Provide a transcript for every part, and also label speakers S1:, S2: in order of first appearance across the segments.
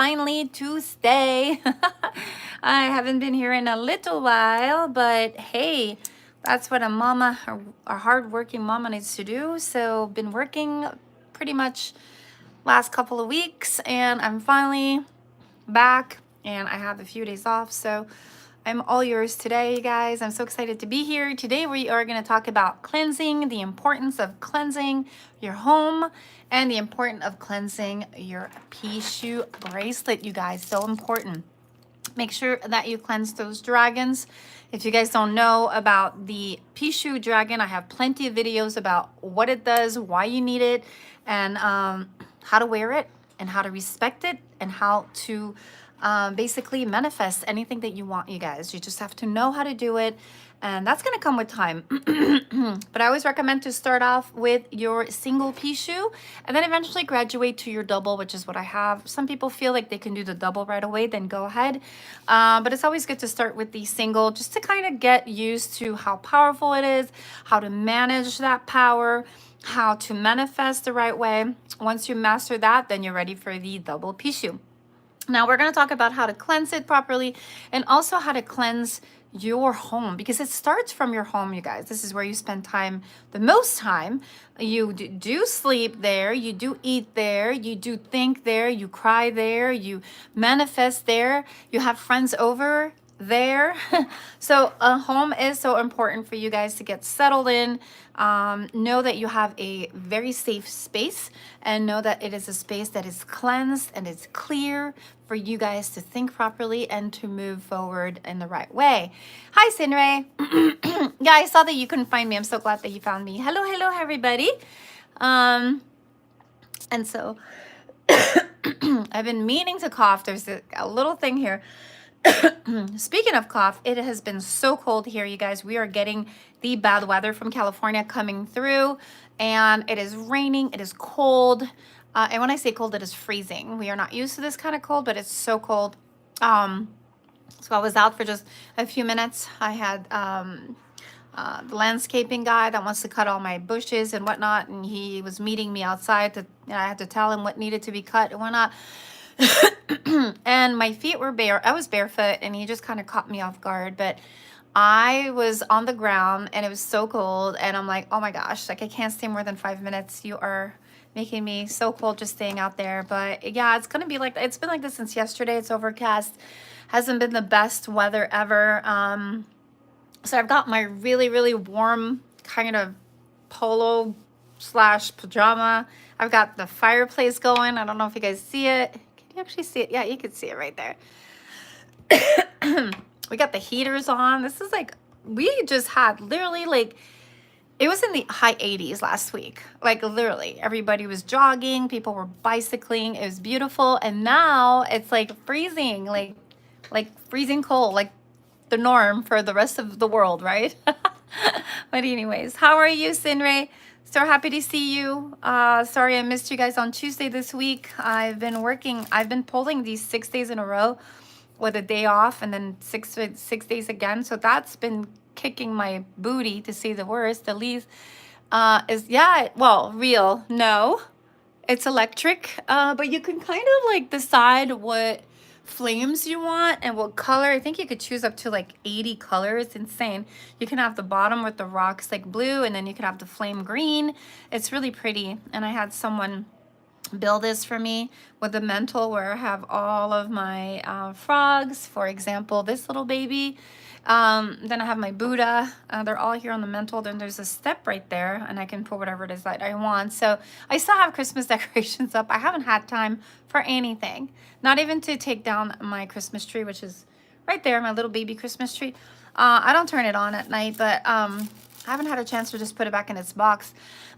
S1: finally Tuesday. I haven't been here in a little while, but hey, that's what a mama, a hardworking mama needs to do. So been working pretty much last couple of weeks, and I'm finally back, and I have a few days off. So I'm all yours today, you guys. I'm so excited to be here. Today we are going to talk about cleansing, the importance of cleansing your home, and the importance of cleansing your pea shoe bracelet, you guys. So important. Make sure that you cleanse those dragons. If you guys don't know about the pea shoe dragon, I have plenty of videos about what it does, why you need it, and how to wear it, and how to respect it, and how to basically manifest anything that you want, you guys. You just have to know how to do it, and that's going to come with time. But I always recommend to start off with your single pea shoe and then eventually graduate to your double, which is what I have. Some people feel like they can do the double right away, then go ahead. But it's always good to start with the single just to kind of get used to how powerful it is, how to manage that power, how to manifest the right way. Once you master that, then you're ready for the double pea shoe. Now we're going to talk about how to cleanse it properly, and also how to cleanse your home, because it starts from your home, you guys. This is where you spend time, the most time. You do sleep there, you do eat there, you do think there, you cry there, you manifest there, you have friends over there. So a home is so important for you guys to get settled in. Know that you have a very safe space, and know that it is a space that is cleansed and is clear for you guys to think properly and to move forward in the right way. Hi, Sinray. Yeah, I saw that you couldn't find me. I'm so glad that you found me. Hello, hello, everybody. And so I've been meaning to cough. There's a little thing here. Speaking of cough, it has been so cold here, you guys. We are getting the bad weather from California coming through, and it is raining, it is cold, and when I say cold, it is freezing. We are not used to this kind of cold, but it's so cold. So I was out for just a few minutes. I had the landscaping guy that wants to cut all my bushes and whatnot, and he was meeting me outside to, I had to tell him what needed to be cut and whatnot. And my feet were bare. I was barefoot, and he just kind of caught me off guard. But I was on the ground, and it was so cold, and I'm like, oh my gosh, like I can't stay more than 5 minutes. You are making me so cold just staying out there. But yeah, it's gonna be like, it's been like this since yesterday. It's overcast, hasn't been the best weather ever. So I've got my really, really warm kind of polo slash pajama. I've got the fireplace going. I don't know if you guys see it. Can you actually see it? Yeah, you can see it right there. We got the heaters on. This is like, we just had literally like, it was in the high 80s last week. Like literally everybody was jogging, people were bicycling. It was beautiful. And now it's like freezing, like freezing cold, like the norm for the rest of the world, right? But anyways, how are you, Sinray? So happy to see you. Sorry I missed you guys on Tuesday this week. I've been working, I've been pulling these 6 days in a row with a day off, and then six days again. So that's been kicking my booty, to say the worst. The least is, yeah, well, real, no, it's electric, but you can kind of like decide what flames you want and what color. I think you could choose up to like 80 colors. It's insane. You can have the bottom with the rocks like blue, and then you can have the flame green. It's really pretty. And I had someone build this for me with a mantle where I have all of my frogs, for example, this little baby. Then I have my Buddha. They're all here on the mantle. Then there's a step right there, and I can put whatever it is that I want. So I still have Christmas decorations up. I haven't had time for anything, not even to take down my Christmas tree, which is right there, my little baby Christmas tree. I don't turn it on at night, but I haven't had a chance to just put it back in its box.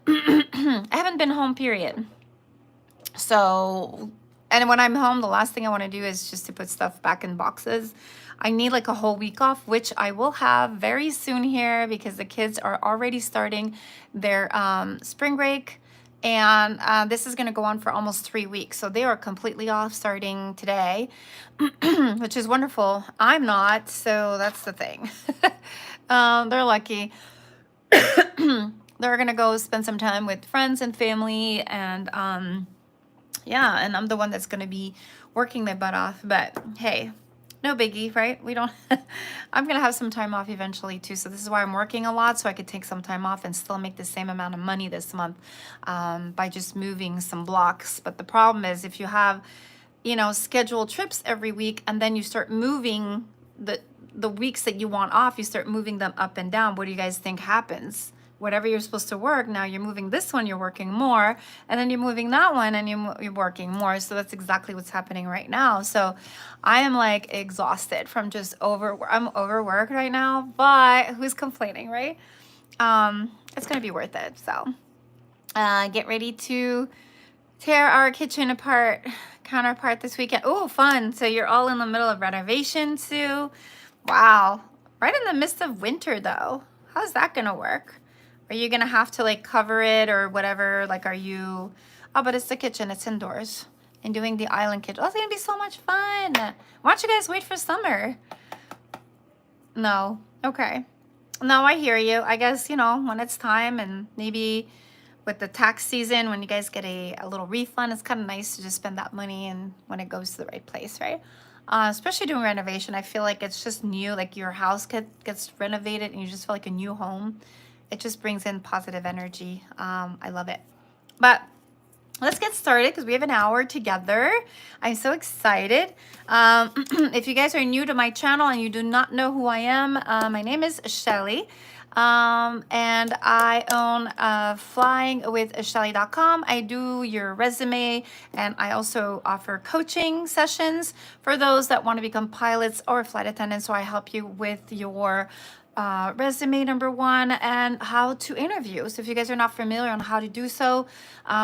S1: I haven't been home, period. So, and when I'm home, the last thing I want to do is just to put stuff back in boxes. I need like a whole week off, which I will have very soon here, because the kids are already starting their spring break. And this is going to go on for almost 3 weeks. So they are completely off starting today, which is wonderful. I'm not, so that's the thing. They're lucky. They're going to go spend some time with friends and family, and yeah, and I'm the one that's going to be working my butt off. But hey, no biggie, right? We don't, I'm going to have some time off eventually too. So this is why I'm working a lot, so I could take some time off and still make the same amount of money this month by just moving some blocks. But the problem is if you have, you know, scheduled trips every week and then you start moving the weeks that you want off, you start moving them up and down. What do you guys think happens? Whatever you're supposed to work, now you're moving this one, you're working more, and then you're moving that one and you're working more. So that's exactly what's happening right now. So I am like exhausted from just I'm overworked right now, but who's complaining, right? It's gonna be worth it. So get ready to tear our kitchen counterpart this weekend. Oh, fun. So you're all in the middle of renovation too. Wow. Right in the midst of winter though. How's that gonna work? Are you gonna have to like cover it or whatever? Like, are you, oh, but it's the kitchen, it's indoors. And doing the island kitchen. Oh, it's gonna be so much fun. Why don't you guys wait for summer? No, okay. No, I hear you. I guess, you know, when it's time and maybe with the tax season, when you guys get a little refund, it's kind of nice to just spend that money and when it goes to the right place, right? Especially doing renovation, I feel like it's just new, like your house gets renovated and you just feel like a new home. It just brings in positive energy. I love it. But let's get started because we have an hour together. I'm so excited. If you guys are new to my channel and you do not know who I am, my name is Shelly. And I own flyingwithshelly.com. I do your resume and I also offer coaching sessions for those that want to become pilots or flight attendants. So I help you with your resume, number one, and how to interview. So if you guys are not familiar on how to do so,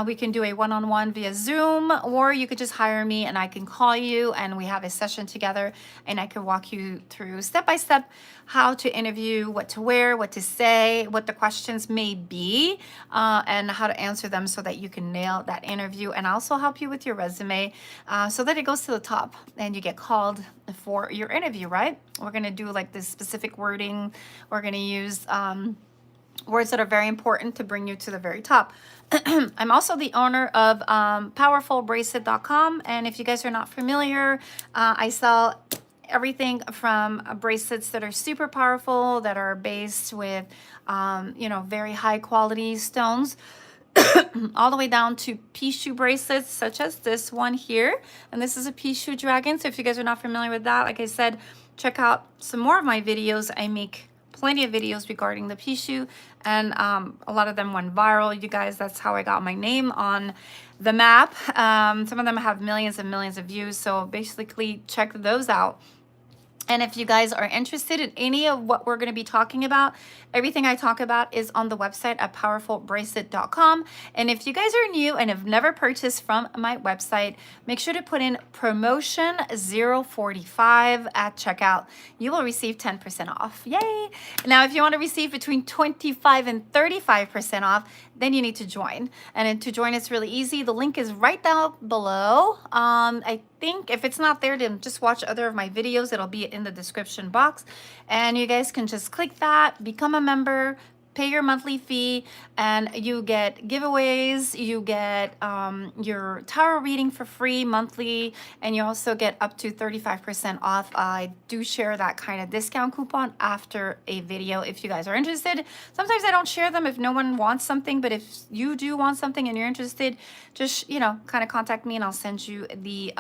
S1: we can do a one-on-one via Zoom, or you could just hire me and I can call you and we have a session together and I can walk you through step-by-step how to interview, what to wear, what to say, what the questions may be, and how to answer them so that you can nail that interview, and also help you with your resume so that it goes to the top and you get called for your interview, right? We're going to do like this specific wording. We're going to use words that are very important to bring you to the very top. I'm also the owner of powerfulbracelet.com. And if you guys are not familiar, I sell everything from bracelets that are super powerful, that are based with, you know, very high quality stones, all the way down to pea shoe bracelets, such as this one here. And this is a pea shoe dragon. So if you guys are not familiar with that, like I said, check out some more of my videos. I make plenty of videos regarding the pea shoe, and a lot of them went viral. You guys, that's how I got my name on the map. Some of them have millions and millions of views. So basically check those out. And if you guys are interested in any of what we're going to be talking about, everything I talk about is on the website at powerfulbracelet.com. And if you guys are new and have never purchased from my website, make sure to put in promotion 045 at checkout. You will receive 10% off. Yay! Now, if you want to receive between 25 and 35% off, then you need to join. And to join, it's really easy. The link is right down below. I think if it's not there, then just watch other of my videos. It'll be in the description box. And you guys can just click that, become a member, pay your monthly fee, and you get giveaways. You get your tarot reading for free monthly, and you also get up to 35% off. I do share that kind of discount coupon after a video if you guys are interested. Sometimes I don't share them if no one wants something, but if you do want something and you're interested, just, you know, kind of contact me and I'll send you the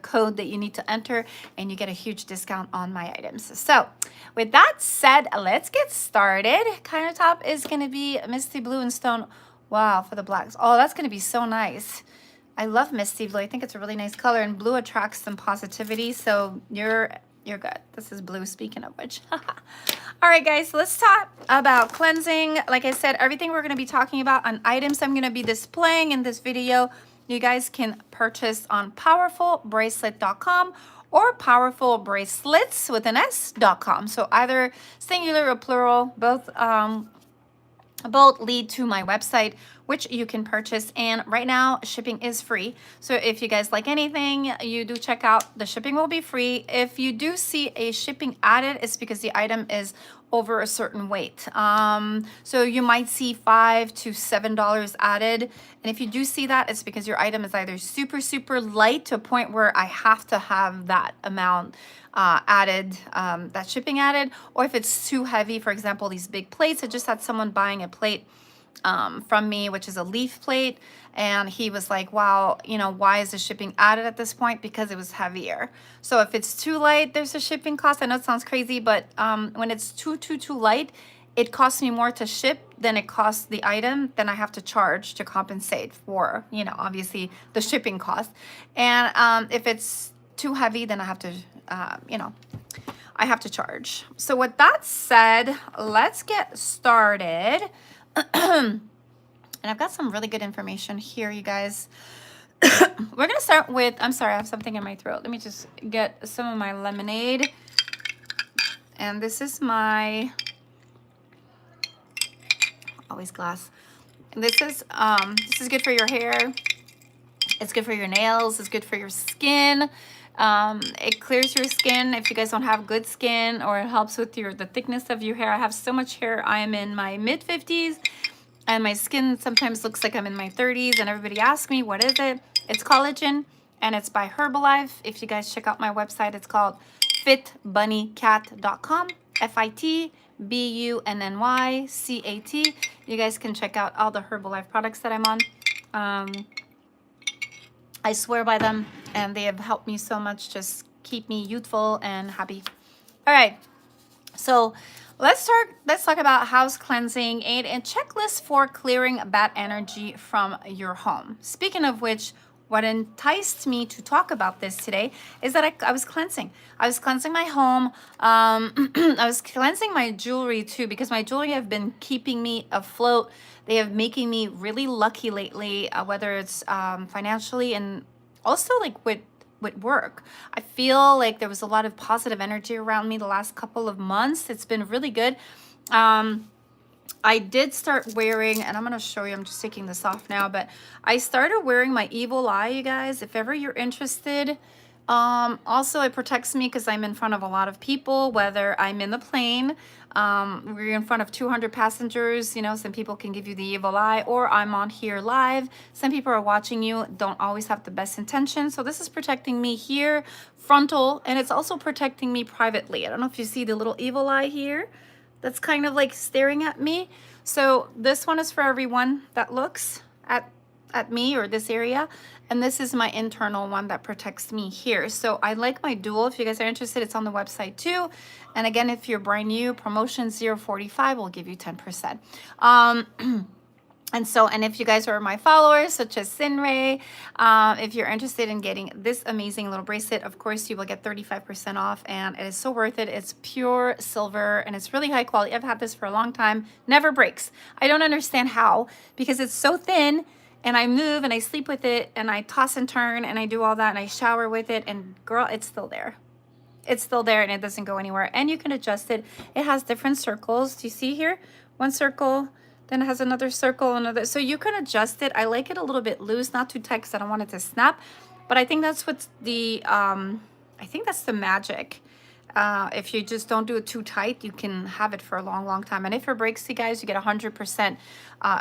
S1: code that you need to enter, and you get a huge discount on my items. So with that said, let's get started. Countertop is going to be Misty Blue and Stone. Wow, for the blacks. Oh, that's going to be so nice. I love Misty Blue. I think it's a really nice color, and blue attracts some positivity. So you're good. This is blue, speaking of which. All right, guys, let's talk about cleansing. Like I said, everything we're going to be talking about on items I'm going to be displaying in this video, you guys can purchase on powerfulbracelet.com or powerfulbracelets with an S.com. So either singular or plural, both lead to my website, which you can purchase. And right now, shipping is free. So if you guys like anything, you do check out. The shipping will be free. If you do see a shipping added, it's because the item is over a certain weight. So you might see $5 to $7 added. And if you do see that, it's because your item is either super, super light to a point where I have to have that amount added, that shipping added, or if it's too heavy. For example, these big plates, I just had someone buying a plate from me, which is a leaf plate, and he was like, wow, you know, why is the shipping added at this point? Because it was heavier. So if it's too light, there's a shipping cost. I know it sounds crazy, but when it's too light, it costs me more to ship than it costs the item. Then I have to charge to compensate for, you know, obviously the shipping cost. And if it's too heavy, then I have to, you know, I have to charge. So with that said, let's get started. And I've got some really good information here, you guys. We're gonna start with, I'm sorry, I have something in my throat. Let me just get some of my lemonade. And this is my, always glass. And this is good for your hair. It's good for your nails. It's good for your skin. It clears your skin if you guys don't have good skin, or it helps with the thickness of your hair. I have so much hair. I am in my mid 50s. And my skin sometimes looks like I'm in my 30s, and everybody asks me, what is it? It's collagen, and it's by Herbalife. If you guys check out my website, it's called fitbunnycat.com, FITBUNNYCAT. You guys can check out all the Herbalife products that I'm on. I swear by them, and they have helped me so much, just keep me youthful and happy. All right, so let's talk about house cleansing aid and checklist for clearing bad energy from your home. Speaking of which, what enticed me to talk about this today is that I was cleansing. I was cleansing my home. I was cleansing my jewelry too, because my jewelry have been keeping me afloat. They have making me really lucky lately, whether it's financially and also like with work. I feel like there was a lot of positive energy around me the last couple of months. It's been really good. I did start wearing, and I'm going to show you, I'm just taking this off now, but I started wearing my evil eye, you guys, if ever you're interested. Also, it protects me because I'm in front of a lot of people, whether I'm in the plane, we're in front of 200 passengers, you know, some people can give you the evil eye, or I'm on here live. Some people are watching you, don't always have the best intentions. So this is protecting me here, frontal, and it's also protecting me privately. I don't know if you see the little evil eye here. That's kind of like staring at me. So this one is for everyone that looks at me or this area. And this is my internal one that protects me here. So I like my dual. If you guys are interested, it's on the website too. And again, if you're brand new, promotion 045 will give you 10%. And if you guys are my followers, such as Sinray, if you're interested in getting this amazing little bracelet, of course, you will get 35% off, and it is so worth it. It's pure silver, and it's really high quality. I've had this for a long time, never breaks. I don't understand how, because it's so thin, and I move, and I sleep with it, and I toss and turn, and I do all that, and I shower with it, and girl, it's still there. It's still there, and it doesn't go anywhere, and you can adjust it. It has different circles. Do you see here? One circle, then it has another circle, another. So you can adjust it. I like it a little bit loose, not too tight because I don't want it to snap. But I think that's what's the, I think that's the magic. If you just don't do it too tight, you can have it for a long, long time. And if it breaks, you guys, you get 100%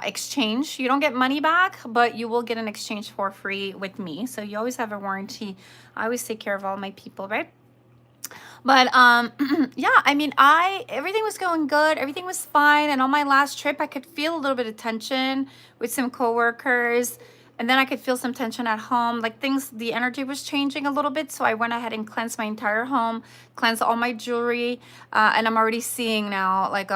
S1: exchange. You don't get money back, but you will get an exchange for free with me. So you always have a warranty. I always take care of all my people, right? But yeah, I mean, everything was going good. Everything was fine. And on my last trip, I could feel a little bit of tension with some coworkers. And then I could feel some tension at home. Like the energy was changing a little bit. So I went ahead and cleansed my entire home, cleansed all my jewelry. And I'm already seeing now like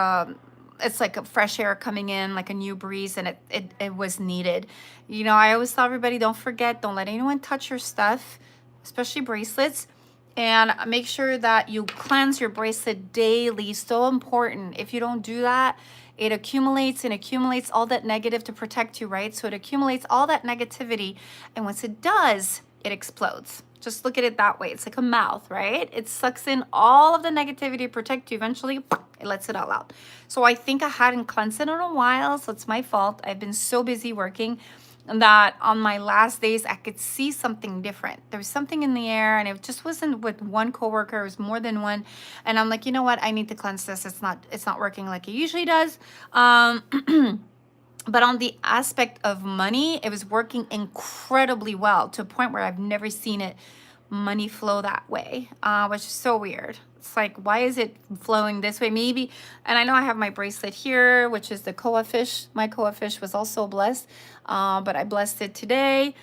S1: it's like a fresh air coming in, like a new breeze, and it was needed. You know, I always tell everybody, don't forget, don't let anyone touch your stuff, especially bracelets. And make sure that you cleanse your bracelet daily. So important. If you don't do that, it accumulates and accumulates all that negative to protect you, right? So it accumulates all that negativity. And once it does, it explodes. Just look at it that way. It's like a mouth, right? It sucks in all of the negativity to protect you. Eventually, it lets it all out. So I think I hadn't cleansed it in a while, so it's my fault. I've been so busy working that on my last days, I could see something different. There was something in the air, and it just wasn't with one coworker. It was more than one. And I'm like, you know what? I need to cleanse this. It's not working like it usually does. But on the aspect of money, it was working incredibly well to a point where I've never seen it money flow that way, which is so weird. It's like, why is it flowing this way? Maybe, and I know I have my bracelet here, which is the koa fish. My koa fish was also blessed, but I blessed it today.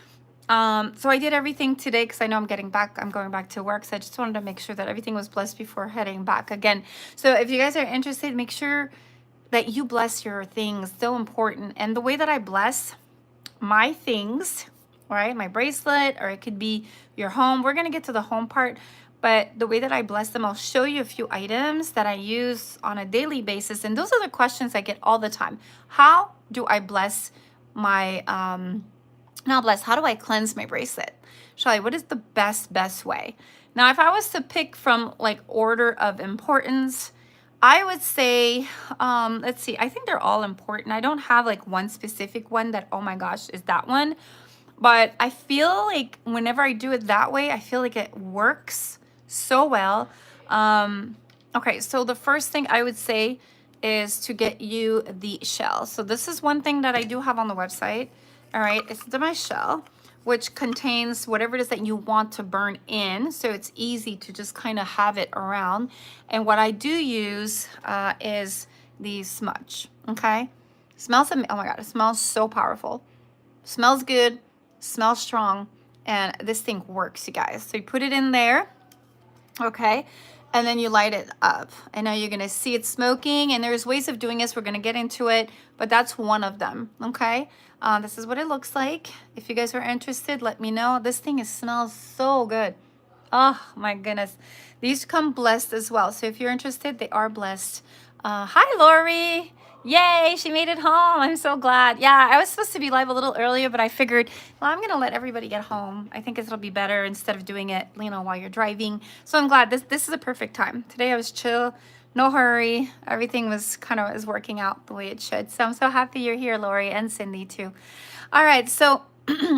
S1: So I did everything today because I know I'm going back to work. So I just wanted to make sure that everything was blessed before heading back again. So if you guys are interested, make sure that you bless your things. So important. And the way that I bless my things, right, my bracelet, or it could be your home. We're going to get to the home part, but the way that I bless them, I'll show you a few items that I use on a daily basis. And those are the questions I get all the time. How do I bless my, how do I cleanse my bracelet? Shelly, what is the best way? Now, if I was to pick from like order of importance, I would say, let's see, I think they're all important. I don't have like one specific one that, oh my gosh, is that one. But I feel like whenever I do it that way, I feel like it works so well. Okay, so the first thing I would say is to get you the shell. So this is one thing that I do have on the website. All right, it's my shell, which contains whatever it is that you want to burn in. So it's easy to just kind of have it around. And what I do use is the smudge, okay? Smells, oh my God, it smells so powerful. Smells good, smells strong, and this thing works, you guys. So you put it in there, okay? And then you light it up. And now you're gonna see it smoking, and there's ways of doing this. We're gonna get into it, but that's one of them, okay? This is what it looks like. If you guys are interested, let me know. This thing smells so good. Oh my goodness. These come blessed as well. So if you're interested, they are blessed. Hi, Lori. Yay, she made it home. I'm so glad. Yeah, I was supposed to be live a little earlier, but I figured, well, I'm going to let everybody get home. I think it'll be better instead of doing it, you know, while you're driving. So I'm glad this is a perfect time. Today I was chill, no hurry. Everything was is working out the way it should. So I'm so happy you're here, Lori, and Cindy too. All right, so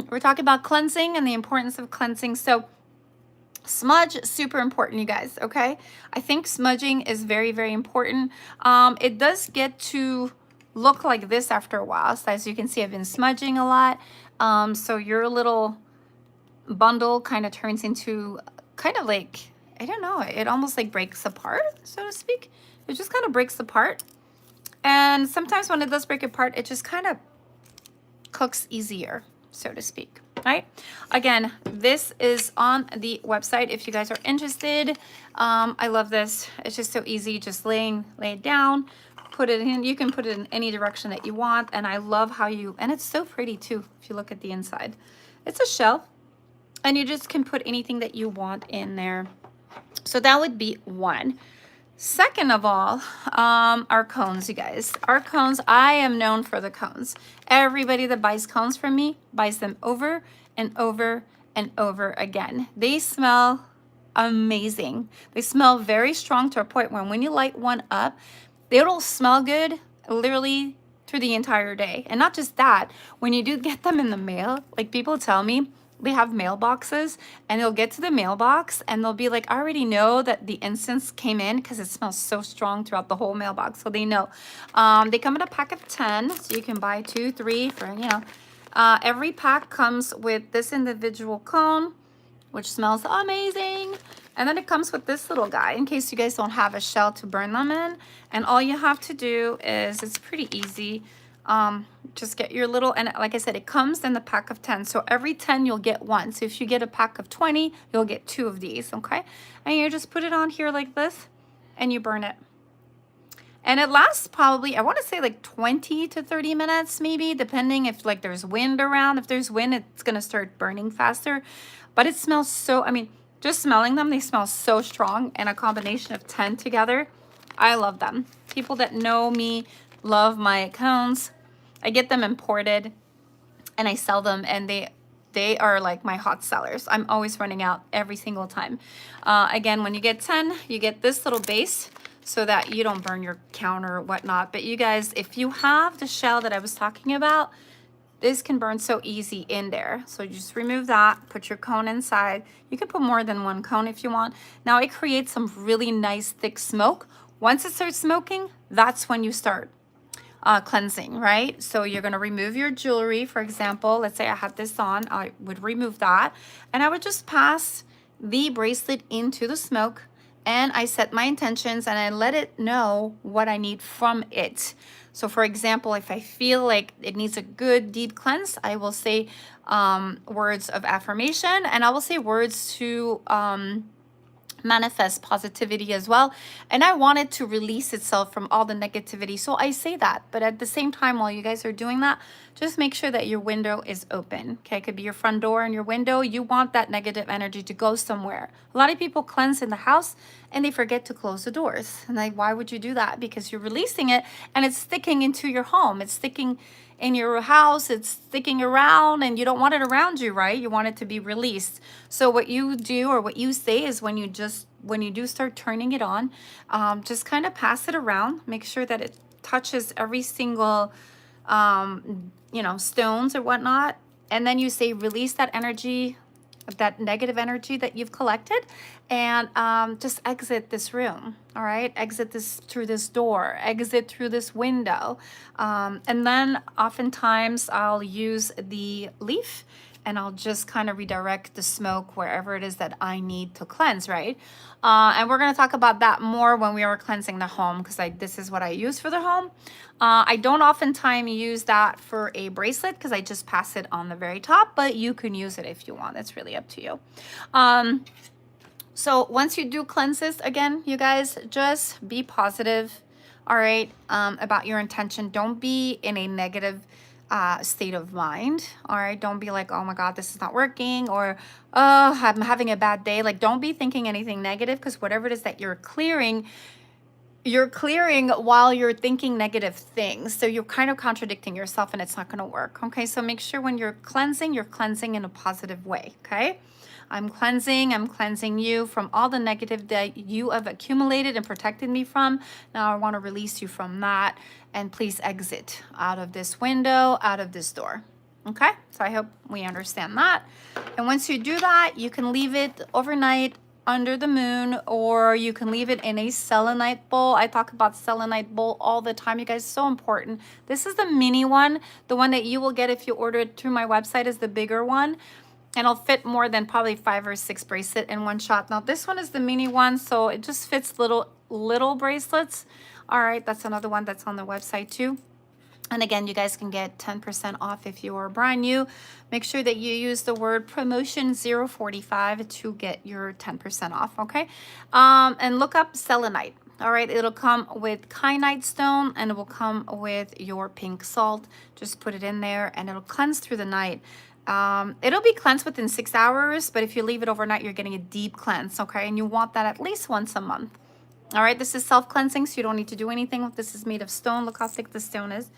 S1: we're talking about cleansing and the importance of cleansing. So smudge, super important, you guys, okay? I think smudging is very, very important. It does get to look like this after a while. So as you can see, I've been smudging a lot. So your little bundle kind of turns into kind of like, I don't know, it almost like breaks apart, so to speak. It just kind of breaks apart. And sometimes when it does break apart, it just kind of cooks easier, so to speak. Right? Again, this is on the website if you guys are interested. I love this. It's just so easy. Just lay it down, put it in. You can put it in any direction that you want. And I love how and it's so pretty too, if you look at the inside. It's a shell, and you just can put anything that you want in there. So that would be one. Second of all, our cones, you guys. Our cones, I am known for the cones. Everybody that buys cones from me buys them over and over and over again. They smell amazing. They smell very strong to a point where when you light one up, it'll smell good literally through the entire day. And not just that, when you do get them in the mail, like people tell me, they have mailboxes, and they'll get to the mailbox and they'll be like, I already know that the incense came in because it smells so strong throughout the whole mailbox. So they know. They come in a pack of 10, so you can buy 2, 3 for, you know. Every pack comes with this individual cone, which smells amazing. And then it comes with this little guy in case you guys don't have a shell to burn them in. And all you have to do is, it's pretty easy. Just get your little, and like I said, it comes in the pack of 10. So every 10 you'll get one. So if you get a pack of 20, you'll get 2 of these, okay? And you just put it on here like this, and you burn it. And it lasts probably, I want to say like 20 to 30 minutes maybe, depending if like there's wind around. If there's wind, it's going to start burning faster. But it smells so, I mean, just smelling them, they smell so strong. And a combination of 10 together, I love them. People that know me love my cones. I get them imported and I sell them, and they are like my hot sellers. I'm always running out every single time. Again, when you get 10, you get this little base so that you don't burn your counter or whatnot. But you guys, if you have the shell that I was talking about, this can burn so easy in there. So you just remove that, put your cone inside. You can put more than one cone if you want. Now it creates some really nice thick smoke. Once it starts smoking, that's when you start cleansing, right? So you're gonna remove your jewelry. For example, let's say I had this on, I would remove that and I would just pass the bracelet into the smoke, and I set my intentions and I let it know what I need from it. So for example, if I feel like it needs a good deep cleanse, I will say words of affirmation, and I will say words to manifest positivity as well. And I want it to release itself from all the negativity. So I say that, but at the same time, while you guys are doing that, just make sure that your window is open. Okay, it could be your front door and your window. You want that negative energy to go somewhere. A lot of people cleanse in the house and they forget to close the doors. And like, why would you do that? Because you're releasing it and it's sticking into your home. It's sticking in your house, it's sticking around, and you don't want it around you, right? You want it to be released. So what you do, or what you say, is when you do start turning it on, just kind of pass it around, make sure that it touches every single stones or whatnot, and then you say release that energy, that negative energy that you've collected, and just exit this room. All right, exit this through this door, exit through this window, and then oftentimes I'll use the leaf and I'll just kind of redirect the smoke wherever it is that I need to cleanse, right? And we're going to talk about that more when we are cleansing the home, because this is what I use for the home. I don't oftentimes use that for a bracelet because I just pass it on the very top, but you can use it if you want. It's really up to you. So once you do cleanses, again, you guys, just be positive, all right, about your intention. Don't be in a negative state of mind, all right? Don't be like, oh my God, this is not working, or oh, I'm having a bad day. Like, don't be thinking anything negative, because whatever it is that you're clearing while you're thinking negative things. So you're kind of contradicting yourself and it's not going to work. Okay, so make sure when you're cleansing in a positive way. Okay, I'm cleansing you from all the negative that you have accumulated and protected me from. Now I want to release you from that, and please exit out of this window, out of this door. Okay, so I hope we understand that. And once you do that, you can leave it overnight under the moon, or you can leave it in a selenite bowl. I talk about selenite bowl all the time, you guys. So important. This is the mini one. The one that you will get if you order it through my website is the bigger one, and it'll fit more than probably 5 or 6 bracelets in one shot. Now this one is the mini one, so it just fits little bracelets. All right, that's another one that's on the website too. And again, you guys can get 10% off if you are brand new. Make sure that you use the word promotion 045 to get your 10% off, okay? And look up selenite. All right, it'll come with kyanite stone, and it will come with your pink salt. Just put it in there and it'll cleanse through the night. It'll be cleansed within 6 hours, but if you leave it overnight, you're getting a deep cleanse, okay? And you want that at least once a month. All right, this is self-cleansing, so you don't need to do anything. This is made of stone. Look how thick the stone is.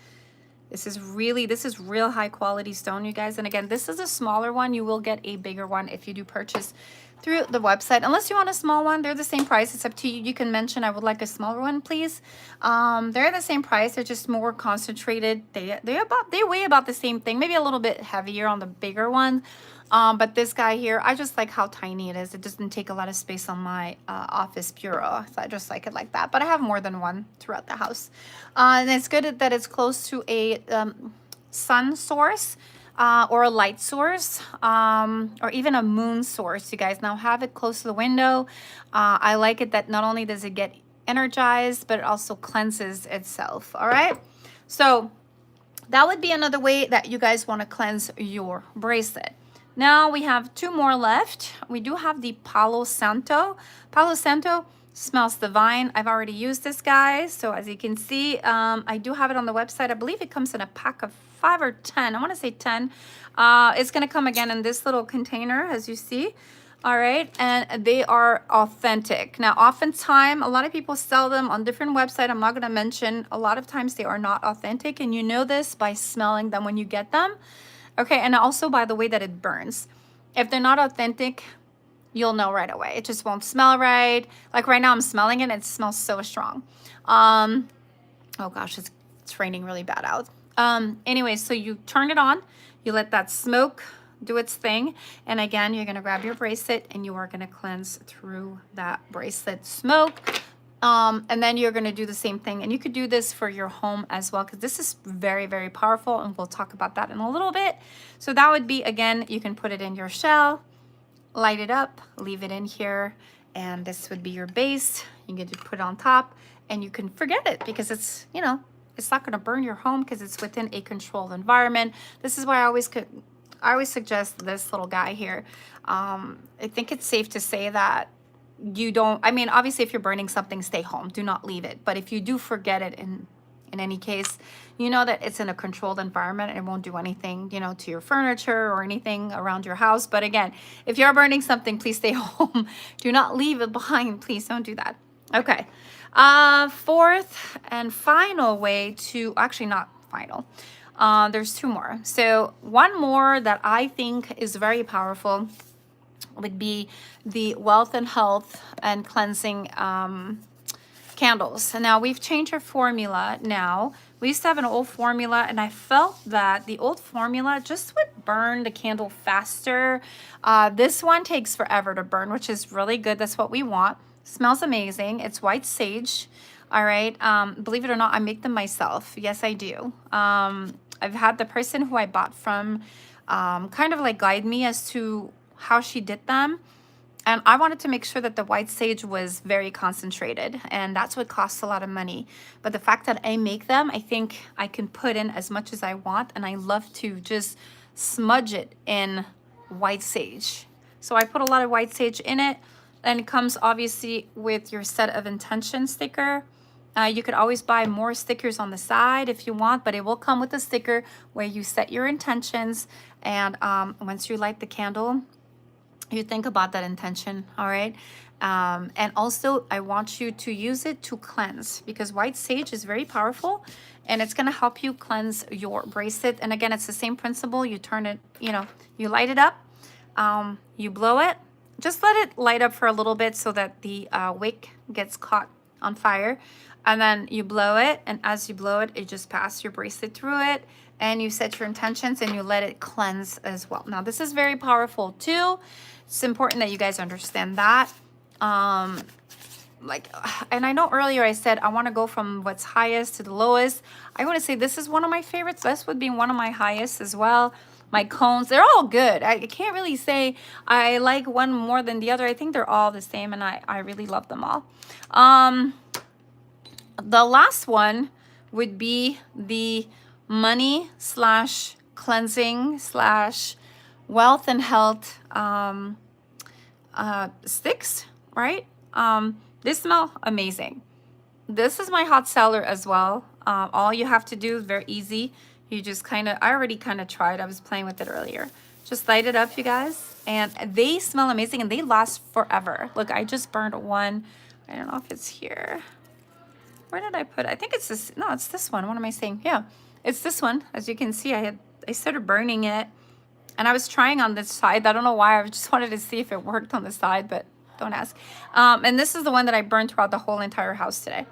S1: This is real high quality stone, you guys. And again, this is a smaller one. You will get a bigger one if you do purchase through the website. Unless you want a small one, they're the same price. It's up to you. You can mention, I would like a smaller one, please. They're the same price. They're just more concentrated. They weigh about the same thing, maybe a little bit heavier on the bigger one. But this guy here, I just like how tiny it is. It doesn't take a lot of space on my office bureau. So I just like it like that. But I have more than one throughout the house. And it's good that it's close to a sun source or a light source or even a moon source, you guys. Now have it close to the window. I like it that not only does it get energized, but it also cleanses itself. All right. So that would be another way that you guys want to cleanse your bracelet. Now we have 2 more left. We do have the Palo Santo. Palo Santo smells divine. I've already used this, guys. So as you can see, I do have it on the website. I believe it comes in a pack of 5 or 10. I want to say 10. It's going to come again in this little container, as you see. All right, and they are authentic. Now, oftentimes, a lot of people sell them on different websites. I'm not going to mention. A lot of times they are not authentic, and you know this by smelling them when you get them. Okay, and also by the way that it burns. If they're not authentic, you'll know right away. It just won't smell right. Like right now I'm smelling it and it smells so strong. Oh gosh, it's raining really bad out. Anyway, so you turn it on, you let that smoke do its thing. And again, you're gonna grab your bracelet and you are gonna cleanse through that bracelet smoke. And then you're gonna do the same thing. And you could do this for your home as well, because this is very, very powerful. And we'll talk about that in a little bit. So that would be, again, you can put it in your shell, light it up, leave it in here. And this would be your base. You get to put it on top and you can forget it because it's, you know, it's not gonna burn your home because it's within a controlled environment. This is why I always suggest this little guy here. I think it's safe to say that you don't, I mean, obviously if you're burning something, stay home, do not leave it. But if you do forget it in any case, you know that it's in a controlled environment and it won't do anything, you know, to your furniture or anything around your house. But again, if you're burning something, please stay home. Do not leave it behind. Please don't do that. Okay. Fourth and final way to, actually not final, there's two more. So one more that I think is very powerful would be the wealth and health and cleansing candles. And now we've changed our formula now. We used to have an old formula and I felt that the old formula just would burn the candle faster. This one takes forever to burn, which is really good. That's what we want. Smells amazing. It's white sage. All right. Believe it or not, I make them myself. Yes, I do. I've had the person who I bought from kind of like guide me as to how she did them. And I wanted to make sure that the white sage was very concentrated, and that's what costs a lot of money. But the fact that I make them, I think I can put in as much as I want, and I love to just smudge it in white sage. So I put a lot of white sage in it, and it comes obviously with your set of intention sticker. You could always buy more stickers on the side if you want, but it will come with a sticker where you set your intentions, and once you light the candle, you think about that intention. All right. And also I want you to use it to cleanse, because white sage is very powerful and it's going to help you cleanse your bracelet. And again, it's the same principle. You turn it, you know, you light it up, you blow it, just let it light up for a little bit so that the wick gets caught on fire. And then you blow it. And as you blow it, you just pass your bracelet through it and you set your intentions and you let it cleanse as well. Now, this is very powerful too. It's important that you guys understand that. Like, and I know earlier I said I want to go from what's highest to the lowest. I want to say this is one of my favorites. This would be one of my highest as well. My cones, they're all good. I can't really say I like one more than the other. I think they're all the same, and I really love them all. The last one would be the money slash cleansing slash wealth and health sticks, right? This smell amazing. This is my hot seller as well. All you have to do is very easy. You just kind of, I already kind of tried. I was playing with it earlier. Just light it up, you guys. And they smell amazing and they last forever. Look, I just burned one. I don't know if it's here. Where did I put it? I think it's this. No, it's this one. What am I saying? Yeah, it's this one. As you can see, I started burning it. And I was trying on this side. I don't know why. I just wanted to see if it worked on the side, but don't ask. And this is the one that I burned throughout the whole entire house today.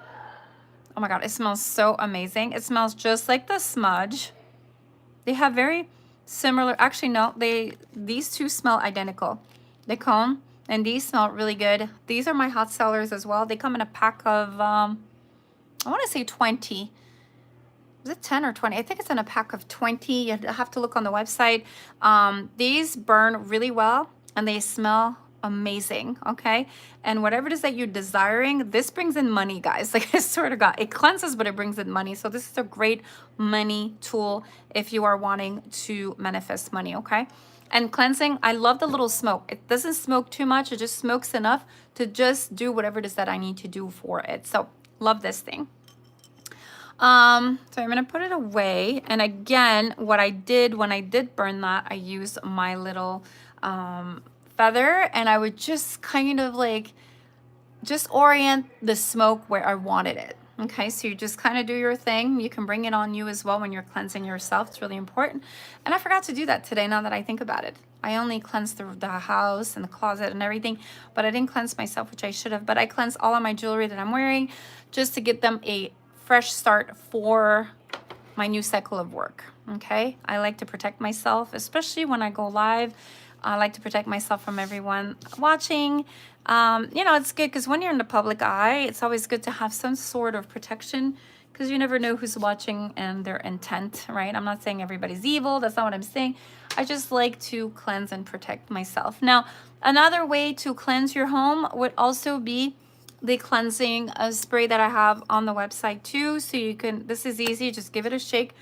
S1: Oh my God, it smells so amazing. It smells just like the smudge. They have very similar, actually no, these two smell identical. The cone and these smell really good. These are my hot sellers as well. They come in a pack of, I want to say 20. Is it 10 or 20? I think it's in a pack of 20. You have to look on the website. These burn really well and they smell amazing. Okay. And whatever it is that you're desiring, this brings in money, guys. Like, I swear to God, it cleanses, but it brings in money. So this is a great money tool if you are wanting to manifest money. Okay. And cleansing, I love the little smoke. It doesn't smoke too much. It just smokes enough to just do whatever it is that I need to do for it. So love this thing. So I'm going to put it away. And again, what I did when I did burn that, I used my little, feather, and I would just kind of like just orient the smoke where I wanted it. Okay, so you just kind of do your thing. You can bring it on you as well when you're cleansing yourself. It's really important. And I forgot to do that today now that I think about it. I only cleansed the house and the closet and everything, but I didn't cleanse myself, which I should have. But I cleansed all of my jewelry that I'm wearing just to get them a fresh start for my new cycle of work. Okay, I like to protect myself, especially when I go live. I like to protect myself from everyone watching. You know, it's good because when you're in the public eye, it's always good to have some sort of protection because you never know who's watching and their intent, right? I'm not saying everybody's evil. That's not what I'm saying. I just like to cleanse and protect myself. Now, another way to cleanse your home would also be the cleansing spray that I have on the website too. So you can, this is easy, just give it a shake.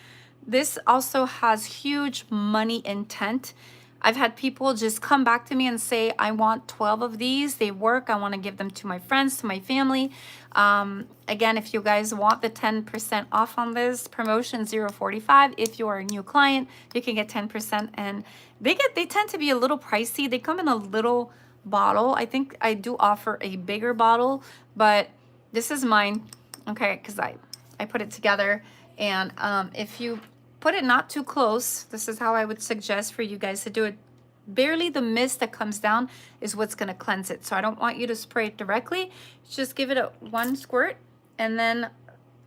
S1: This also has huge money intent. I've had people just come back to me and say, I want 12 of these. They work. I want to give them to my friends, to my family. Again, if you guys want the 10% off on this promotion, 045. If you're a new client, you can get 10%. And they tend to be a little pricey. They come in a little bottle. I think I do offer a bigger bottle, but this is mine. Okay, because I put it together. And if you put it not too close, this is how I would suggest for you guys to do it. Barely the mist that comes down is what's going to cleanse it. So I don't want you to spray it directly. Just give it a one squirt, and then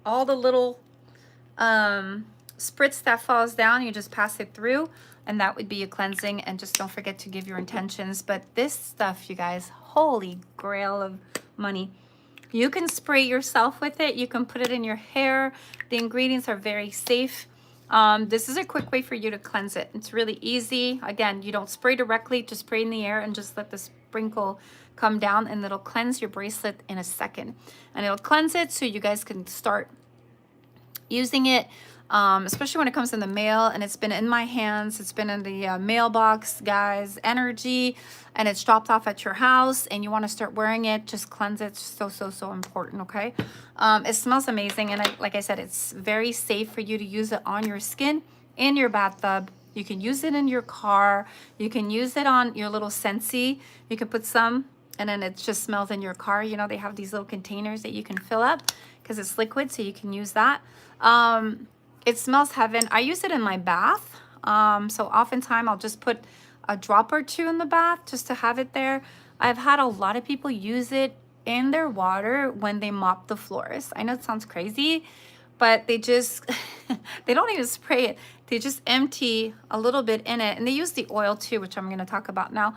S1: all the little spritz that falls down, you just pass it through, and that would be a cleansing. And just don't forget to give your intentions. But this stuff, you guys, holy grail of money. You can spray yourself with it. You can put it in your hair. The ingredients are very safe. This is a quick way for you to cleanse it. It's really easy. Again, you don't spray directly, just spray in the air and just let the sprinkle come down, and it'll cleanse your bracelet in a second. And it'll cleanse it so you guys can start using it, especially when it comes in the mail and it's been in my hands, it's been in the mailbox, guys, energy, and it's dropped off at your house and you want to start wearing it, just cleanse it. So important. Okay. It smells amazing, and like I said, it's very safe for you to use it on your skin, in your bathtub. You can use it in your car. You can use it on your little Scentsy. You can put some, and then it just smells in your car. You know, they have these little containers that you can fill up because it's liquid, so you can use that. It smells heaven. I use it in my bath. So oftentimes I'll just put a drop or two in the bath just to have it there. I've had a lot of people use it in their water when they mop the floors. I know it sounds crazy, but they just, they don't even spray it. They just empty a little bit in it, and they use the oil too, which I'm going to talk about now.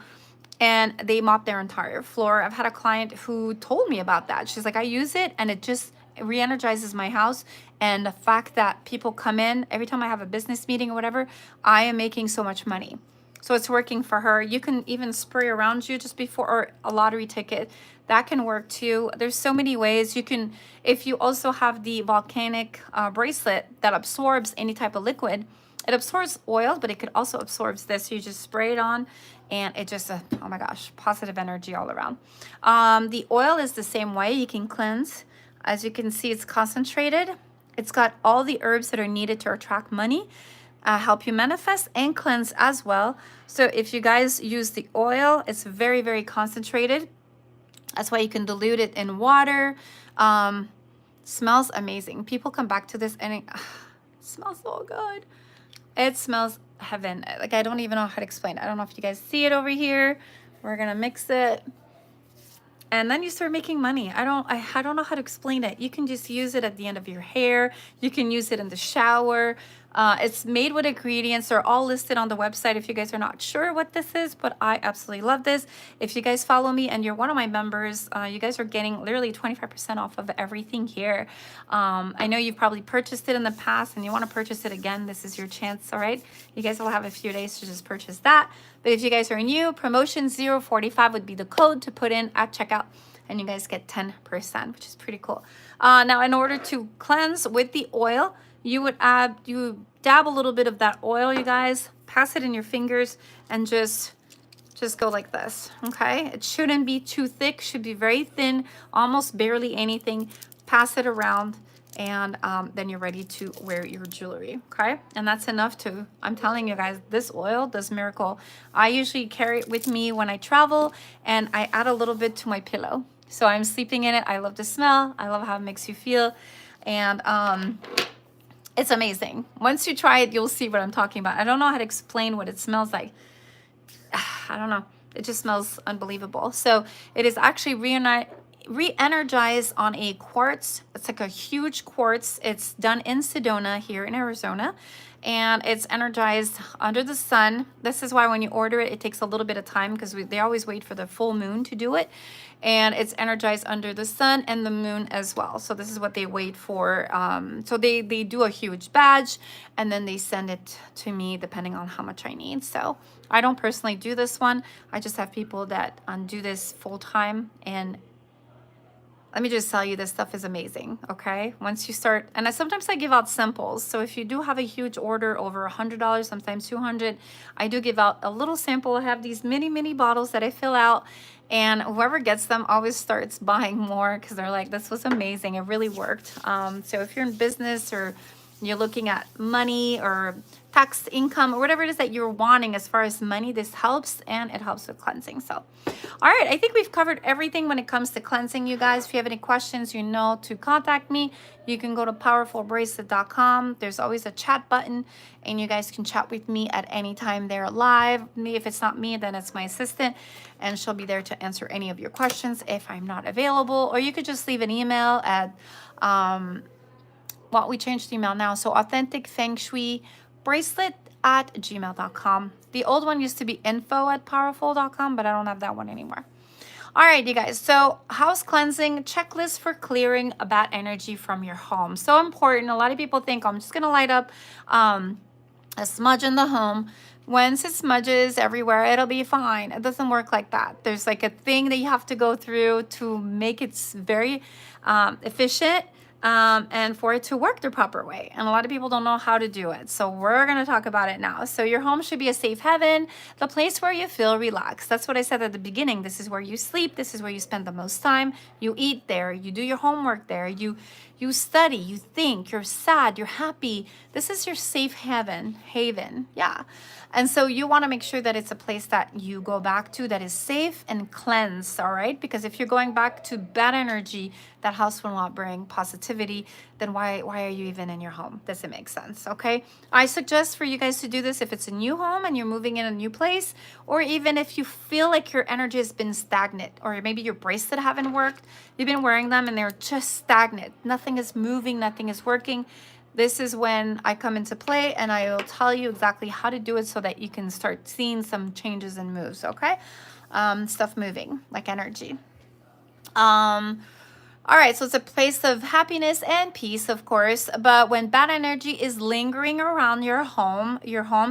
S1: And they mop their entire floor. I've had a client who told me about that. She's like, I use it and it just re-energizes my house. And the fact that people come in every time I have a business meeting or whatever, I am making so much money. So it's working for her. You can even spray around you just before, or a lottery ticket. That can work too. There's so many ways. You can, if you also have the volcanic bracelet that absorbs any type of liquid, it absorbs oil, but it could also absorb this. So you just spray it on, and it just, oh my gosh, positive energy all around. The oil is the same way. You can cleanse. As you can see, it's concentrated. It's got all the herbs that are needed to attract money, help you manifest and cleanse as well. So if you guys use the oil, it's very, very concentrated. That's why you can dilute it in water. Smells amazing. People come back to this and it smells so good. It smells heaven. Like, I don't even know how to explain it. I don't know if you guys see it over here. We're gonna mix it, and then you start making money. I don't know how to explain it. You can just use it at the end of your hair. You can use it in the shower. It's made with ingredients. They're all listed on the website if you guys are not sure what this is, but I absolutely love this. If you guys follow me and you're one of my members, you guys are getting literally 25% off of everything here. I know you've probably purchased it in the past and you want to purchase it again. This is your chance, all right? You guys will have a few days to just purchase that. But if you guys are new, promotion 045 would be the code to put in at checkout, and you guys get 10%, which is pretty cool. Now, in order to cleanse with the oil, you dab a little bit of that oil, you guys, pass it in your fingers, and just go like this, okay? It shouldn't be too thick, should be very thin, almost barely anything. Pass it around, and then you're ready to wear your jewelry, okay? And that's enough to, I'm telling you guys, this oil does miracle. I usually carry it with me when I travel, and I add a little bit to my pillow. So I'm sleeping in it. I love the smell. I love how it makes you feel. And it's amazing. Once you try it, you'll see what I'm talking about. I don't know how to explain what it smells like. I don't know. It just smells unbelievable. So it is actually re-energized on a quartz. It's like a huge quartz. It's done in Sedona here in Arizona, and it's energized under the sun. This is why when you order it, it takes a little bit of time because they always wait for the full moon to do it. And it's energized under the sun and the moon as well. So this is what they wait for. So they do a huge badge, and then they send it to me depending on how much I need. So I don't personally do this one. I just have people that do this full time. And let me just tell you, this stuff is amazing, okay? Once you start, and sometimes I give out samples. So if you do have a huge order over $100, sometimes $200, I do give out a little sample. I have these mini bottles that I fill out, and whoever gets them always starts buying more because they're like, this was amazing. It really worked. So if you're in business or you're looking at money or tax income or whatever it is that you're wanting as far as money, this helps, and it helps with cleansing. So all right, I think we've covered everything when it comes to cleansing, you guys. If you have any questions, you know to contact me. You can go to powerfulbracelet.com. There's always a chat button, and you guys can chat with me at any time there live. If it's not me, then it's my assistant, and she'll be there to answer any of your questions if I'm not available. Or you could just leave an email at well, we changed the email now. So authentic feng shui bracelet at gmail.com. The old one used to be info@powerful.com, but I don't have that one anymore. All right, you guys. So house cleansing checklist for clearing a bad energy from your home. So important. A lot of people think, I'm just going to light up a smudge in the home. Once it smudges everywhere, it'll be fine. It doesn't work like that. There's like a thing that you have to go through to make it very efficient. And for it to work the proper way. And a lot of people don't know how to do it. So we're going to talk about it now. So your home should be a safe haven, the place where you feel relaxed. That's what I said at the beginning. This is where you sleep. This is where you spend the most time. You eat there. You do your homework there. You study. You think. You're sad. You're happy. This is your safe haven. Yeah. And so you want to make sure that it's a place that you go back to that is safe and cleansed, all right? Because if you're going back to bad energy, that house will not bring positivity, then why are you even in your home? Does it make sense, okay? I suggest for you guys to do this if it's a new home and you're moving in a new place, or even if you feel like your energy has been stagnant, or maybe your bracelet haven't worked, you've been wearing them and they're just stagnant. Nothing is moving, nothing is working. This is when I come into play, and I will tell you exactly how to do it so that you can start seeing some changes and moves, okay? Stuff moving, like energy. All right, so it's a place of happiness and peace, of course, but when bad energy is lingering around your home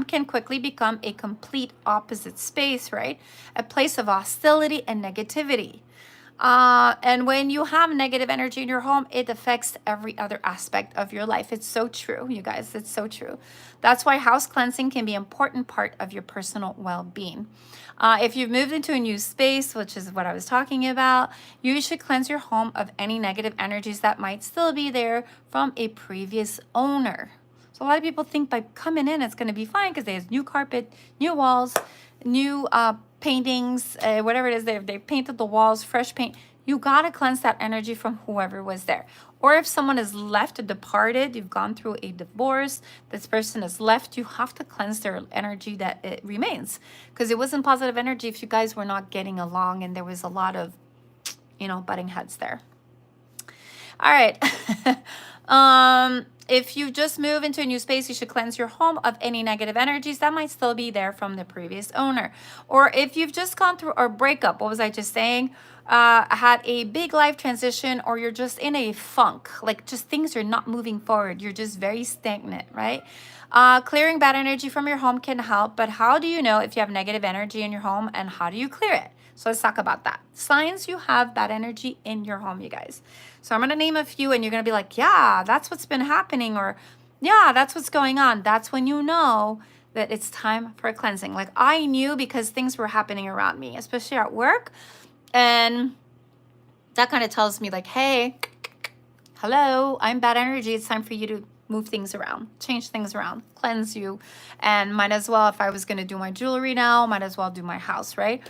S1: can quickly become a complete opposite space, right? A place of hostility and negativity. And when you have negative energy in your home, it affects every other aspect of your life. It's so true, you guys. It's so true. That's why house cleansing can be an important part of your personal well-being. If you've moved into a new space, which is what I was talking about, you should cleanse your home of any negative energies that might still be there from a previous owner. So a lot of people think by coming in, it's going to be fine because they have new carpet, new walls, new paintings, whatever it is, they've painted the walls, fresh paint. You got to cleanse that energy from whoever was there. Or if someone is left or departed, you've gone through a divorce, this person has left, you have to cleanse their energy that it remains. Because it wasn't positive energy if you guys were not getting along and there was a lot of, butting heads there. All right. If you just move into a new space, you should cleanse your home of any negative energies that might still be there from the previous owner. Or if you've just gone through a breakup, what was I just saying? Had a big life transition, or you're just in a funk, like just things are not moving forward. You're just very stagnant, right? Clearing bad energy from your home can help, but how do you know if you have negative energy in your home, and how do you clear it? So let's talk about that. Signs you have bad energy in your home, you guys. So I'm going to name a few, and you're going to be like, yeah, that's what's been happening, or yeah, that's what's going on. That's when you know that it's time for a cleansing. Like I knew because things were happening around me, especially at work. And that kind of tells me like, hey, hello, I'm bad energy. It's time for you to move things around, change things around, cleanse you. And might as well, if I was going to do my jewelry now, might as well do my house, right?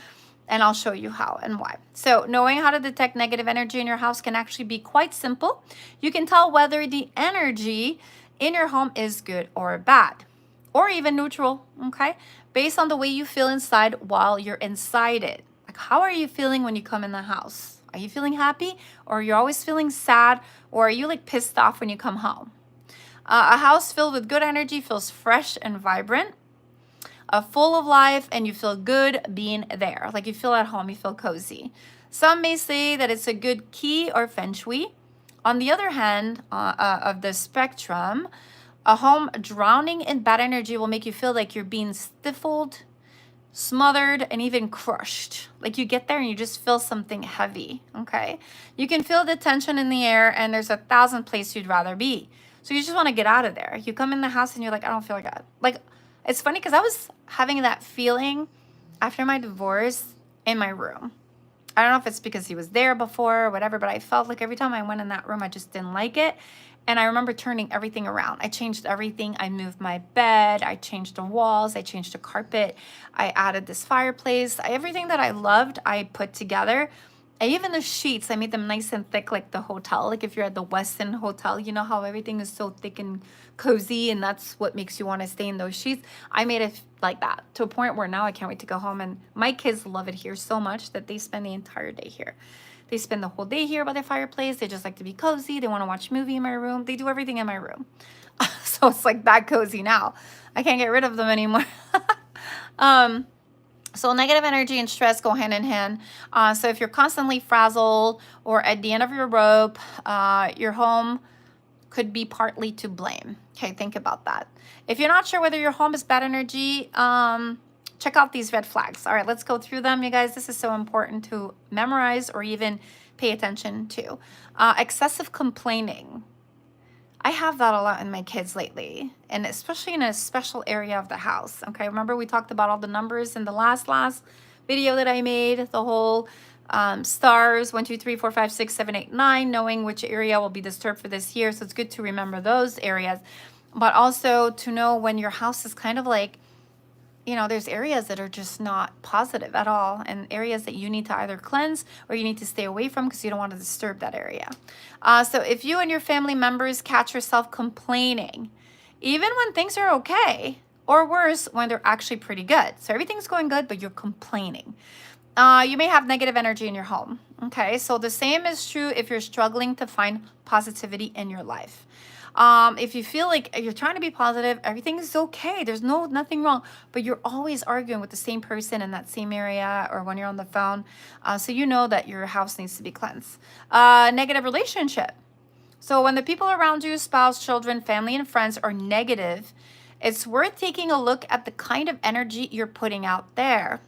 S1: And I'll show you how and why. So knowing how to detect negative energy in your house can actually be quite simple. You can tell whether the energy in your home is good or bad, or even neutral, okay? Based on the way you feel inside while you're inside it. Like, how are you feeling when you come in the house? Are you feeling happy, or you're always feeling sad, or are you like pissed off when you come home? A house filled with good energy feels fresh and vibrant, full of life, and you feel good being there. Like you feel at home, you feel cozy. Some may say that it's a good key or feng shui. On the other hand, of the spectrum, a home drowning in bad energy will make you feel like you're being stifled, smothered, and even crushed. Like you get there and you just feel something heavy, okay? You can feel the tension in the air, and there's 1,000 places you'd rather be. So you just want to get out of there. You come in the house and you're like, I don't feel like that. Like, it's funny because I was having that feeling after my divorce in my room. I don't know if it's because he was there before or whatever, but I felt like every time I went in that room, I just didn't like it. And I remember turning everything around. I changed everything. I moved my bed. I changed the walls. I changed the carpet. I added this fireplace. Everything that I loved, I put together. And even the sheets, I made them nice and thick like the hotel. Like if you're at the Westin Hotel, you know how everything is so thick and cozy, and that's what makes you want to stay in those sheets. I made it like that to a point where now I can't wait to go home. And my kids love it here so much that they spend the entire day here. They spend the whole day here by the fireplace. They just like to be cozy. They want to watch a movie in my room. They do everything in my room. So it's like that cozy now. I can't get rid of them anymore. So negative energy and stress go hand in hand. So if you're constantly frazzled or at the end of your rope, your home could be partly to blame. Okay, think about that. If you're not sure whether your home is bad energy, check out these red flags. All right, let's go through them, you guys. This is so important to memorize or even pay attention to. Excessive complaining. I have that a lot in my kids lately, and especially in a special area of the house. Okay, remember we talked about all the numbers in the last video that I made, the whole stars 1, 2, 3, 4, 5, 6, 7, 8, 9, knowing which area will be disturbed for this year. So it's good to remember those areas, but also to know when your house is kind of like, you know, there's areas that are just not positive at all, and areas that you need to either cleanse or you need to stay away from because you don't want to disturb that area. So if you and your family members catch yourself complaining, even when things are okay, or worse, when they're actually pretty good. So everything's going good, but you're complaining. You may have negative energy in your home. Okay, so the same is true if you're struggling to find positivity in your life. If you feel like you're trying to be positive, everything is okay, there's nothing wrong, but you're always arguing with the same person in that same area or when you're on the phone, so you know that your house needs to be cleansed. Negative relationship. So when the people around you, spouse, children, family, and friends are negative, it's worth taking a look at the kind of energy you're putting out there.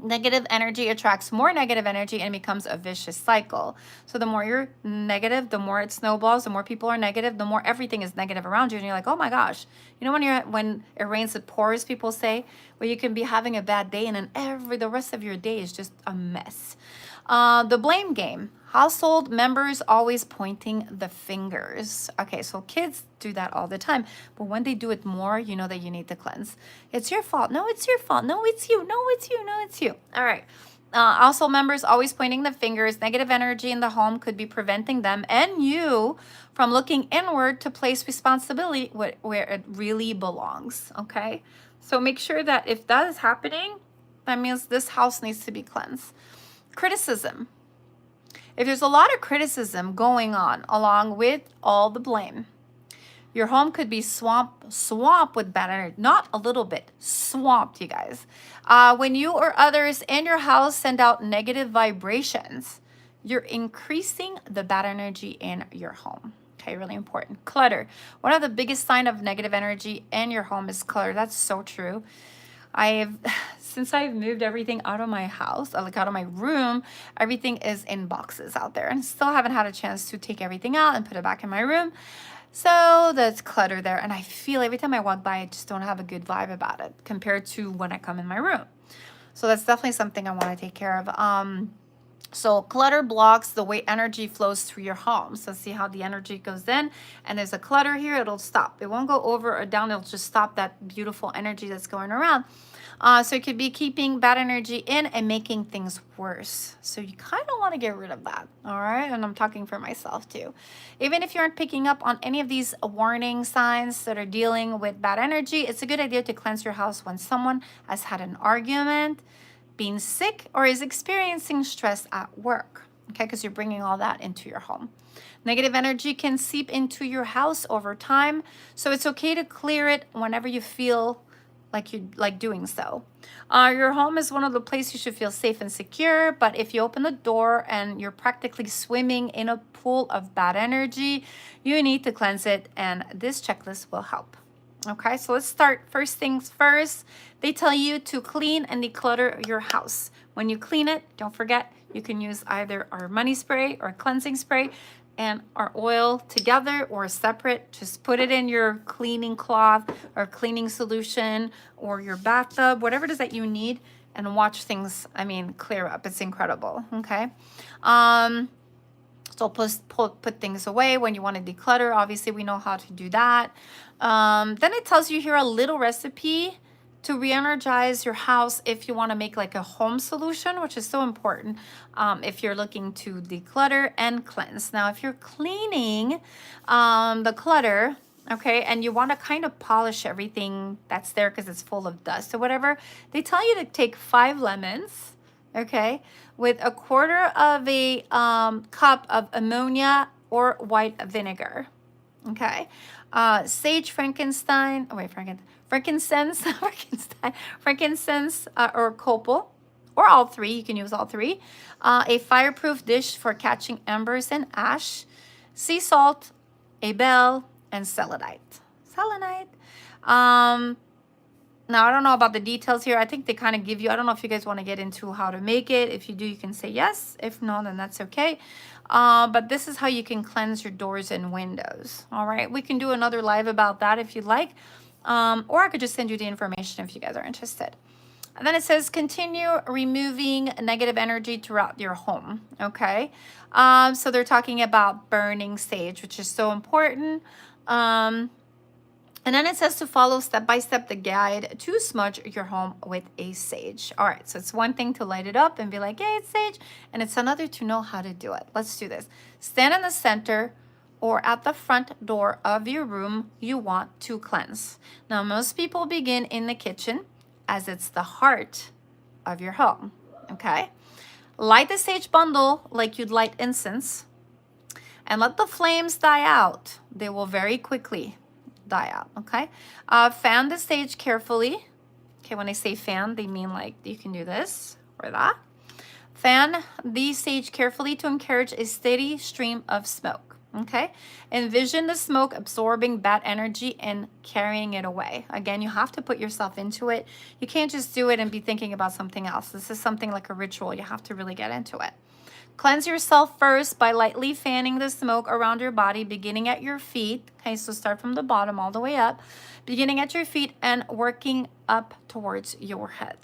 S1: Negative energy attracts more negative energy and becomes a vicious cycle. So the more you're negative, the more it snowballs. The more people are negative, the more everything is negative around you. And you're like, oh my gosh. You know, when it rains, it pours, people say, where you can be having a bad day and then the rest of your day is just a mess. The blame game. Household members always pointing the fingers. Okay, so kids do that all the time, but when they do it more, you know that you need to cleanse. It's your fault. No, it's your fault. No, it's you. No, it's you. No, it's you. All right. Household members always pointing the fingers. Negative energy in the home could be preventing them and you from looking inward to place responsibility where it really belongs. Okay, so make sure that if that is happening, that means this house needs to be cleansed. Criticism. If there's a lot of criticism going on along with all the blame, your home could be swamped with bad energy. Not a little bit, swamped, you guys. When you or others in your house send out negative vibrations, you're increasing the bad energy in your home. Okay, really important. Clutter. One of the biggest signs of negative energy in your home is clutter. That's so true. Since I've moved everything out of my house, like out of my room, everything is in boxes out there, and still haven't had a chance to take everything out and put it back in my room. So there's clutter there, and I feel every time I walk by, I just don't have a good vibe about it compared to when I come in my room. So that's definitely something I want to take care of. So clutter blocks the way energy flows through your home. So see how the energy goes in, and there's a clutter here, it'll stop. It won't go over or down, it'll just stop that beautiful energy that's going around. So it could be keeping bad energy in and making things worse. So you kind of want to get rid of that. All right. And I'm talking for myself too. Even if you aren't picking up on any of these warning signs that are dealing with bad energy, it's a good idea to cleanse your house when someone has had an argument, been sick, or is experiencing stress at work. Okay, because you're bringing all that into your home. Negative energy can seep into your house over time, so it's okay to clear it whenever you feel like you like doing so. Your home is one of the places you should feel safe and secure, but if you open the door and you're practically swimming in a pool of bad energy, you need to cleanse it, and this checklist will help. Okay, so let's start. First things first, they tell you to clean and declutter your house. When you clean it, don't forget, you can use either our money spray or cleansing spray and our oil together or separate. Just put it in your cleaning cloth or cleaning solution or your bathtub, whatever it is that you need, and watch things, clear up. It's incredible, okay? So put things away when you want to declutter. Obviously, we know how to do that. Then it tells you here a little recipe to re-energize your house if you want to make like a home solution, which is so important if you're looking to declutter and cleanse. Now, if you're cleaning the clutter, okay, and you want to kind of polish everything that's there because it's full of dust or whatever, they tell you to take 5 lemons, okay, with a quarter of a cup of ammonia or white vinegar, okay, sage, frankincense, or copal, or all 3. You can use all 3. A fireproof dish for catching embers and ash, sea salt, a bell, and selenite. Now, I don't know about the details here. I think they kind of give you, I don't know if you guys want to get into how to make it. If you do, you can say yes. If not, then that's okay. But this is how you can cleanse your doors and windows. All right. We can do another live about that if you'd like. Or I could just send you the information if you guys are interested. And then it says continue removing negative energy throughout your home. Okay. So they're talking about burning sage, which is so important. And then it says to follow step by step the guide to smudge your home with a sage. All right, so it's one thing to light it up and be like, hey, it's sage. And it's another to know how to do it. Let's do this. Stand in the center or at the front door of your room you want to cleanse. Now, most people begin in the kitchen as it's the heart of your home, okay? Light the sage bundle like you'd light incense and let the flames die out. They will very quickly die out, okay? Fan the sage carefully. Okay, when I say fan, they mean like you can do this or that. Fan the sage carefully to encourage a steady stream of smoke, okay? Envision the smoke absorbing bad energy and carrying it away. Again, you have to put yourself into it. You can't just do it and be thinking about something else. This is something like a ritual. You have to really get into it. Cleanse yourself first by lightly fanning the smoke around your body, beginning at your feet. Okay, so start from the bottom all the way up, beginning at your feet and working up towards your head.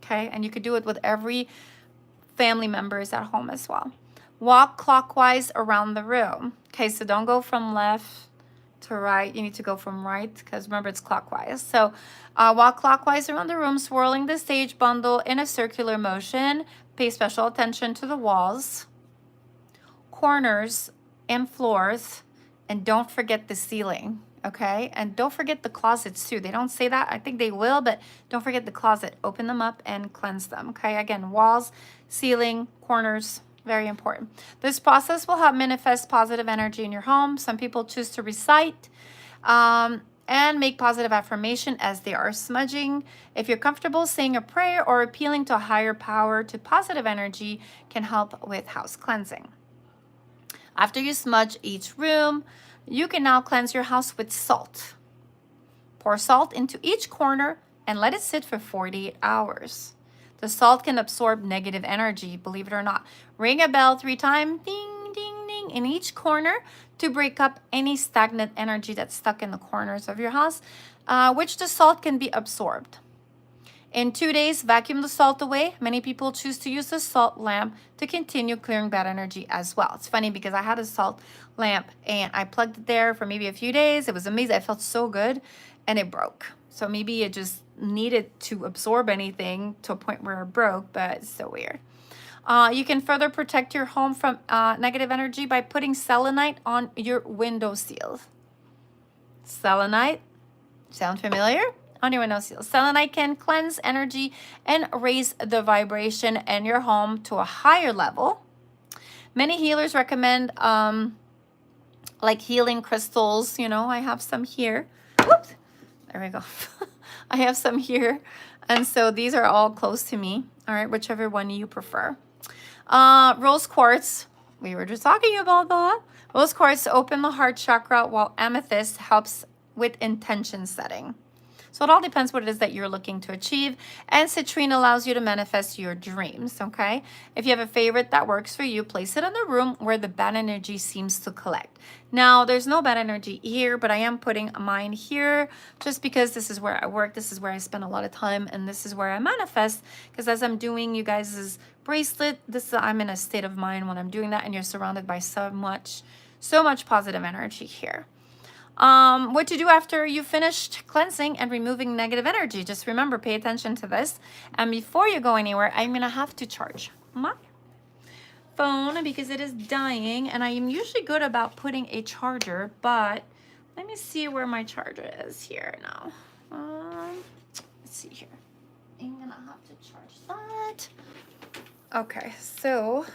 S1: Okay, and you could do it with every family members at home as well. Walk clockwise around the room. Okay, so don't go from left to right. You need to go from right because remember it's clockwise. So walk clockwise around the room, swirling the sage bundle in a circular motion. Pay special attention to the walls, corners, and floors, and don't forget the ceiling, okay? And don't forget the closets too. They don't say that. I think they will, but don't forget the closet. Open them up and cleanse them, okay? Again, walls, ceiling, corners, very important. This process will help manifest positive energy in your home. Some people choose to recite and make positive affirmation as they are smudging. If you're comfortable saying a prayer or appealing to a higher power to positive energy can help with house cleansing. After you smudge each room, you can now cleanse your house with salt. Pour salt into each corner and let it sit for 48 hours. The salt can absorb negative energy, believe it or not. Ring a bell 3 times, ding, ding, ding, in each corner to break up any stagnant energy that's stuck in the corners of your house, which the salt can be absorbed. In 2 days, vacuum the salt away. Many people choose to use the salt lamp to continue clearing bad energy as well. It's funny because I had a salt lamp and I plugged it there for maybe a few days. It was amazing. I felt so good and it broke. So maybe it just needed to absorb anything to a point where it broke, but it's so weird. You can further protect your home from negative energy by putting selenite on your window sills. Selenite, sound familiar? On your window sills. Selenite can cleanse energy and raise the vibration in your home to a higher level. Many healers recommend like healing crystals. You know, I have some here. Whoops. There we go. I have some here. And so these are all close to me. All right, whichever one you prefer. Rose quartz. We were just talking about that. Rose quartz open the heart chakra, while amethyst helps with intention setting. So it all depends what it is that you're looking to achieve. And citrine allows you to manifest your dreams, okay? If you have a favorite that works for you, place it in the room where the bad energy seems to collect. Now, there's no bad energy here, but I am putting mine here just because this is where I work, this is where I spend a lot of time, and this is where I manifest. Because as I'm doing you guys' bracelet, I'm in a state of mind when I'm doing that, and you're surrounded by so much positive energy here. What to do after you finished cleansing and removing negative energy. Just remember, pay attention to this. And before you go anywhere, I'm going to have to charge my phone because it is dying. And I am usually good about putting a charger, but let me see where my charger is here now. Let's see here. I'm going to have to charge that. Okay, so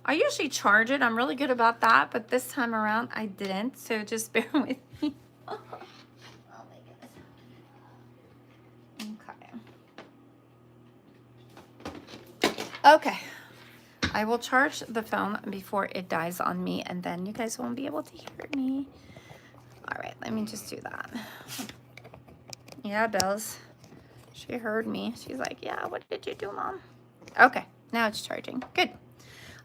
S1: I usually charge it. I'm really good about that, but this time around I didn't. So just bear with me. Oh my goodness. Okay. Okay. I will charge the phone before it dies on me, and then you guys won't be able to hear me. All right, let me just do that. Yeah, Bells. She heard me. She's like, yeah, what did you do, Mom? Okay, now it's charging. Good.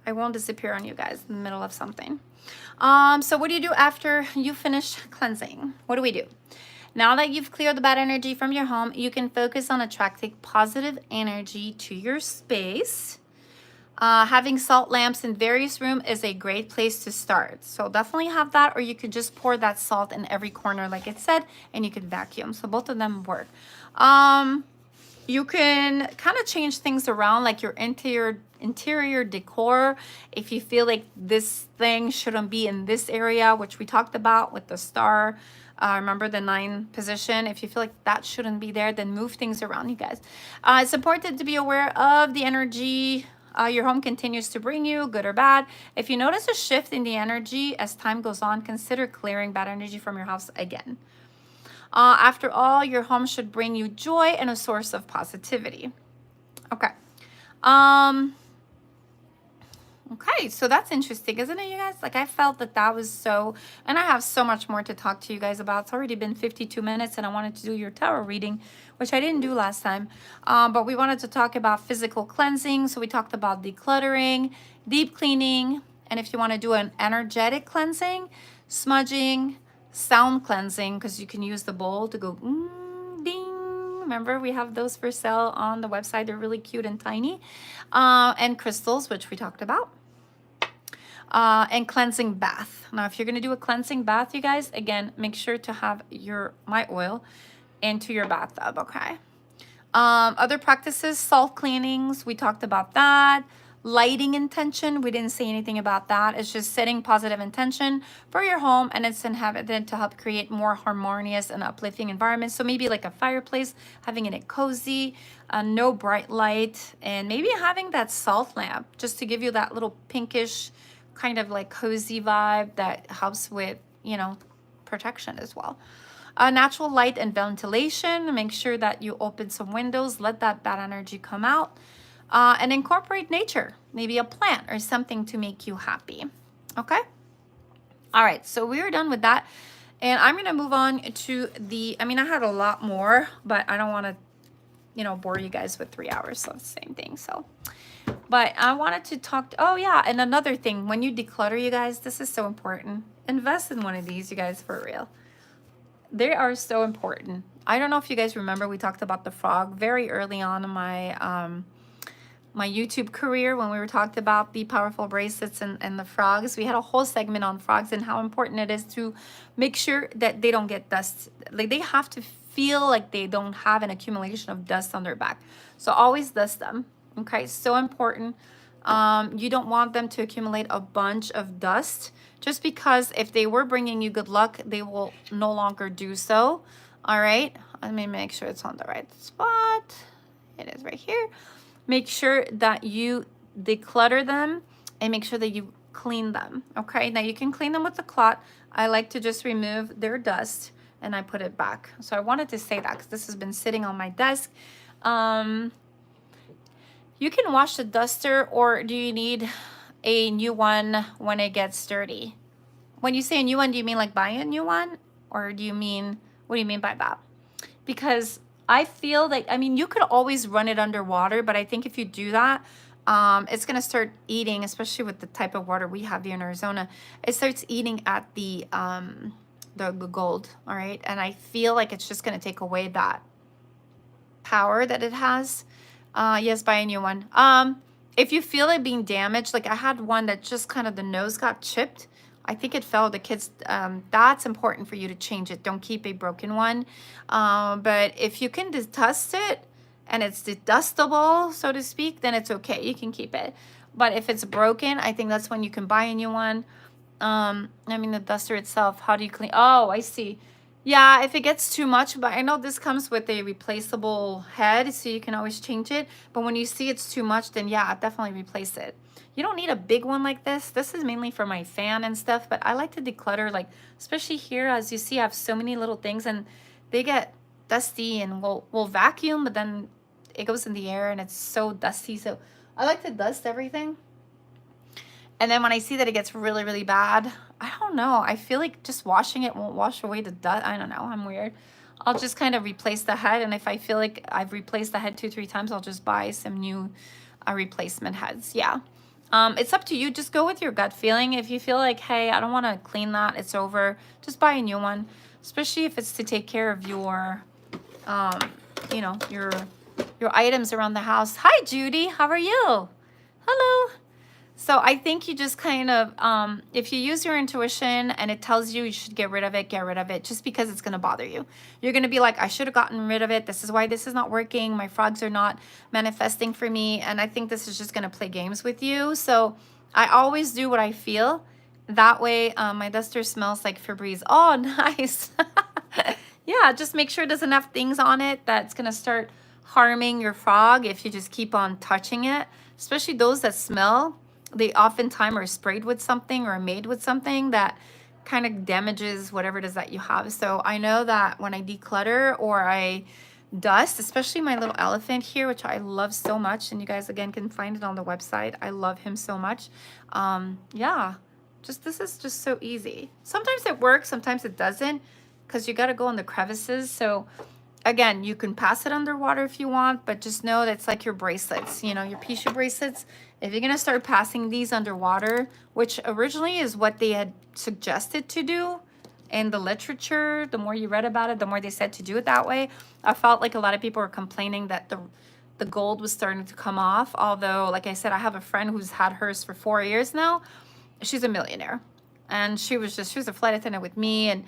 S1: I won't disappear on you guys in the middle of something. So what do you do after you finish cleansing? What do we do? Now that you've cleared the bad energy from your home, you can focus on attracting positive energy to your space. Having salt lamps in various rooms is a great place to start. So definitely have that, or you could just pour that salt in every corner like it said, and you could vacuum. So both of them work. You can kind of change things around, like your interior decor. If you feel like this thing shouldn't be in this area, which we talked about with the star, remember the 9 position. If you feel like that shouldn't be there, then move things around, you guys. It's important to be aware of the energy your home continues to bring you, good or bad. If you notice a shift in the energy as time goes on, consider clearing bad energy from your house again. After all, your home should bring you joy and a source of positivity. Okay. Okay, so that's interesting, isn't it, you guys? Like, I felt that was so, and I have so much more to talk to you guys about. It's already been 52 minutes, and I wanted to do your tarot reading, which I didn't do last time. But we wanted to talk about physical cleansing. So we talked about decluttering, deep cleaning, and if you want to do an energetic cleansing, smudging, sound cleansing, because you can use the bowl to go ding. Remember, we have those for sale on the website. They're really cute and tiny. And crystals, which we talked about. And cleansing bath. Now, if you're going to do a cleansing bath, you guys, again, make sure to have my oil into your bathtub, okay? Other practices, salt cleanings. We talked about that. Lighting intention, we didn't say anything about that. It's just setting positive intention for your home, and it's inhabited to help create more harmonious and uplifting environments. So maybe like a fireplace, having it cozy, no bright light, and maybe having that salt lamp just to give you that little pinkish kind of like cozy vibe that helps with, you know, protection as well. Natural light and ventilation, make sure that you open some windows, let that bad energy come out. And incorporate nature, maybe a plant or something to make you happy. Okay. All right. So we're done with that. And I'm going to move on to I had a lot more, but I don't want to, bore you guys with 3 hours of the same thing. So, but I wanted to talk, oh yeah. And another thing, when you declutter, you guys, this is so important. Invest in one of these, you guys, for real. They are so important. I don't know if you guys remember, we talked about the frog very early on in my YouTube career when we were talking about the powerful bracelets and the frogs. We had a whole segment on frogs and how important it is to make sure that they don't get dust. Like, they have to feel like they don't have an accumulation of dust on their back. So always dust them. Okay, so important. You don't want them to accumulate a bunch of dust, just because if they were bringing you good luck, they will no longer do so. All right, let me make sure it's on the right spot. It is right here. Make sure that you declutter them and make sure that you clean them. Okay, now you can clean them with the cloth. I like to just remove their dust and I put it back. So I wanted to say that because this has been sitting on my desk. You can wash the duster, or do you need a new one when it gets dirty? When you say a new one, do you mean like buying a new one? Or do you mean, what do you mean by that? Because I feel like, I mean, you could always run it underwater, but I think if you do that, it's going to start eating, especially with the type of water we have here in Arizona. It starts eating at the gold, all right? And I feel like it's just going to take away that power that it has. Yes, buy a new one. If you feel it being damaged, like I had one that just kind of the nose got chipped. I think it fell. The kids, that's important for you to change it. Don't keep a broken one. But if you can dust it and it's dedustible, so to speak, then it's okay. You can keep it. But if it's broken, I think that's when you can buy a new one. I mean, the duster itself, how do you clean? Oh, I see. Yeah, if it gets too much, but I know this comes with a replaceable head, so you can always change it. But when you see it's too much, then yeah, definitely replace it. You don't need a big one like this. This is mainly for my fan and stuff, but I like to declutter, like, especially here, as you see, I have so many little things and they get dusty, and we'll vacuum, but then it goes in the air and it's so dusty. So I like to dust everything. And then when I see that it gets really, really bad, I don't know. I feel like just washing it won't wash away the dust. I don't know. I'm weird. I'll just kind of replace the head. And if I feel like I've replaced the head 2-3 times, I'll just buy some new replacement heads. Yeah. It's up to you. Just go with your gut feeling. If you feel like, hey, I don't want to clean that, it's over, just buy a new one. Especially if it's to take care of your, you know, your items around the house. Hi, Judy. How are you? Hello. So I think you just kind of, if you use your intuition and it tells you you should get rid of it, just because it's going to bother you. You're going to be like, I should have gotten rid of it. This is why this is not working. My frogs are not manifesting for me. And I think this is just going to play games with you. So I always do what I feel. That way, my duster smells like Febreze. Oh, nice. Yeah, just make sure it doesn't have things on it that's going to start harming your frog if you just keep on touching it, especially those that smell. They oftentimes are sprayed with something or made with something that kind of damages whatever it is that you have. So I know that when I declutter or I dust, especially my little elephant here, which I love so much, and you guys again can find it on the website. I love him so much. Yeah, this is just so easy. Sometimes it works, sometimes it doesn't, because you got to go in the crevices. So again, you can pass it underwater if you want, but just know that it's like your bracelets, you know, your Pishu bracelets. If you're going to start passing these underwater, which originally is what they had suggested to do in the literature, the more you read about it, the more they said to do it that way. I felt like a lot of people were complaining that the gold was starting to come off. Although, like I said, I have a friend who's had hers for 4 years now. She's a millionaire. And she was a flight attendant with me, and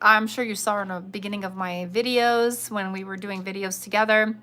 S1: I'm sure you saw her in the beginning of my videos when we were doing videos together.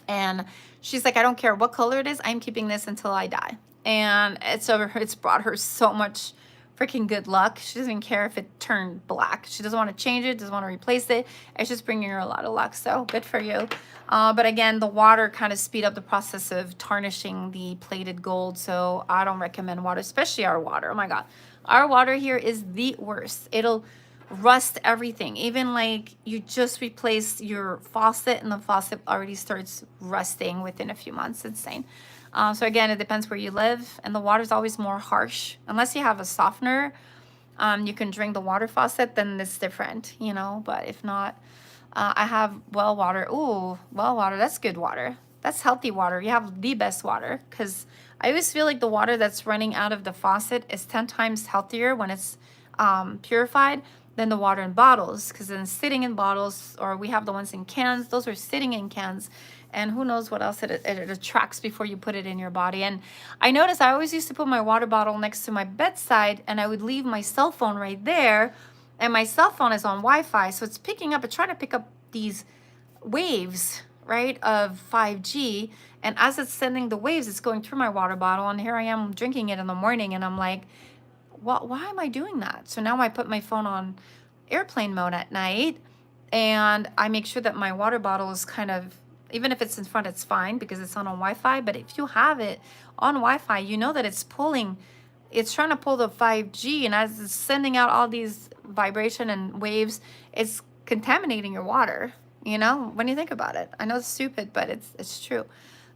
S1: And she's like, I don't care what color it is, I'm keeping this until I die. And it's brought her so much freaking good luck. She doesn't even care if it turned black. She doesn't want to change it, doesn't want to replace it. It's just bringing her a lot of luck. So good for you. But again, the water kind of speed up the process of tarnishing the plated gold. So I don't recommend water, especially our water. Oh my God. Our water here is the worst. It'll rust everything. Even like you just replace your faucet and the faucet already starts rusting within a few months. It's insane. So again, it depends where you live, and the water is always more harsh. Unless you have a softener, you can drink the water faucet, then it's different, you know. But if not, I have well water. Ooh, well water, that's good water. That's healthy water. You have the best water, because I always feel like the water that's running out of the faucet is 10 times healthier when it's purified than the water in bottles, because then sitting in bottles, or we have the ones in cans, those are sitting in cans, and who knows what else it attracts before you put it in your body. And I noticed I always used to put my water bottle next to my bedside, and I would leave my cell phone right there, and my cell phone is on Wi-Fi, so it's trying to pick up these waves, right, of 5G. And as it's sending the waves, it's going through my water bottle, and here I am drinking it in the morning, and I'm like, why am I doing that? So now I put my phone on airplane mode at night, and I make sure that my water bottle is kind of, even if it's in front, it's fine because it's on Wi-Fi. But if you have it on Wi-Fi, you know that it's trying to pull the 5G, and as it's sending out all these vibration and waves, it's contaminating your water, you know, when you think about it. I know it's stupid, but it's true.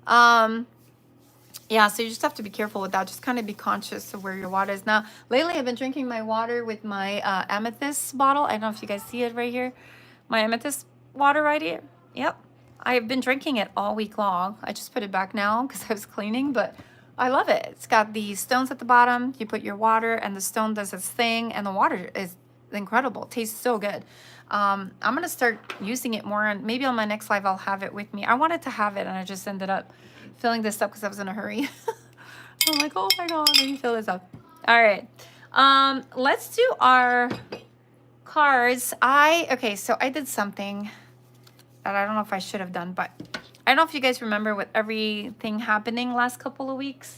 S1: Yeah, so you just have to be careful with that. Just kind of be conscious of where your water is. Now, lately I've been drinking my water with my amethyst bottle. I don't know if you guys see it right here. My amethyst water right here. Yep. I've been drinking it all week long. I just put it back now because I was cleaning, but I love it. It's got the stones at the bottom. You put your water and the stone does its thing, and the water is incredible. It tastes so good. I'm going to start using it more, and maybe on my next live I'll have it with me. I wanted to have it, and I just ended up filling this up because I was in a hurry. I'm like, oh my God, let me fill this up. All right. Let's do our cards. Okay, so I did something that I don't know if I should have done, but I don't know if you guys remember with everything happening last couple of weeks,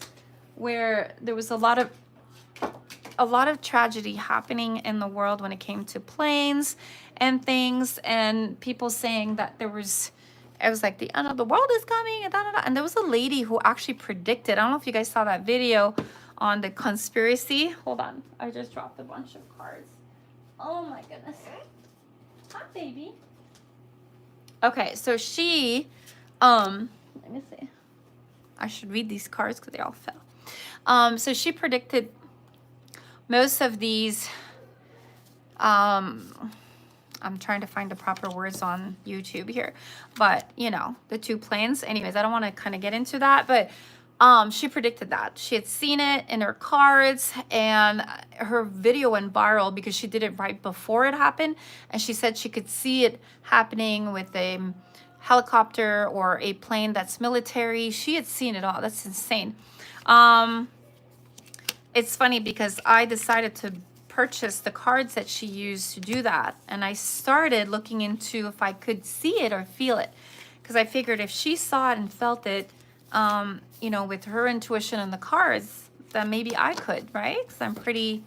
S1: where there was a lot of tragedy happening in the world when it came to planes and things, and people saying that it was like the end of the world is coming, and and there was a lady who actually predicted. I don't know if you guys saw that video on the conspiracy. Hold on, I just dropped a bunch of cards. Oh my goodness. Hi, baby. Okay, so she, let me see. I should read these cards because they all fell. So she predicted most of these, I'm trying to find the proper words on YouTube here, but you know, the two planes. Anyways, I don't want to kind of get into that, but she predicted that. She had seen it in her cards, and her video went viral because she did it right before it happened, and she said she could see it happening with a helicopter or a plane that's military. She had seen it all. That's insane. It's funny because I decided to purchase the cards that she used to do that, and I started looking into if I could see it or feel it, because I figured if she saw it and felt it, you know, with her intuition and the cards, then maybe I could, right? Because I'm pretty,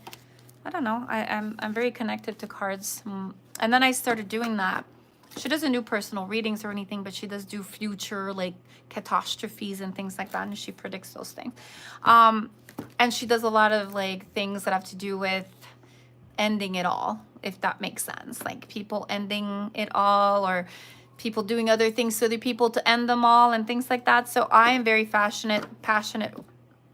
S1: I don't know, I'm very connected to cards. And then I started doing that. She doesn't do personal readings or anything, but she does do future, like, catastrophes and things like that, and she predicts those things. And she does a lot of, like, things that have to do with ending it all, if that makes sense. Like, people ending it all, or people doing other things to other people to end them all, and things like that. So I am very passionate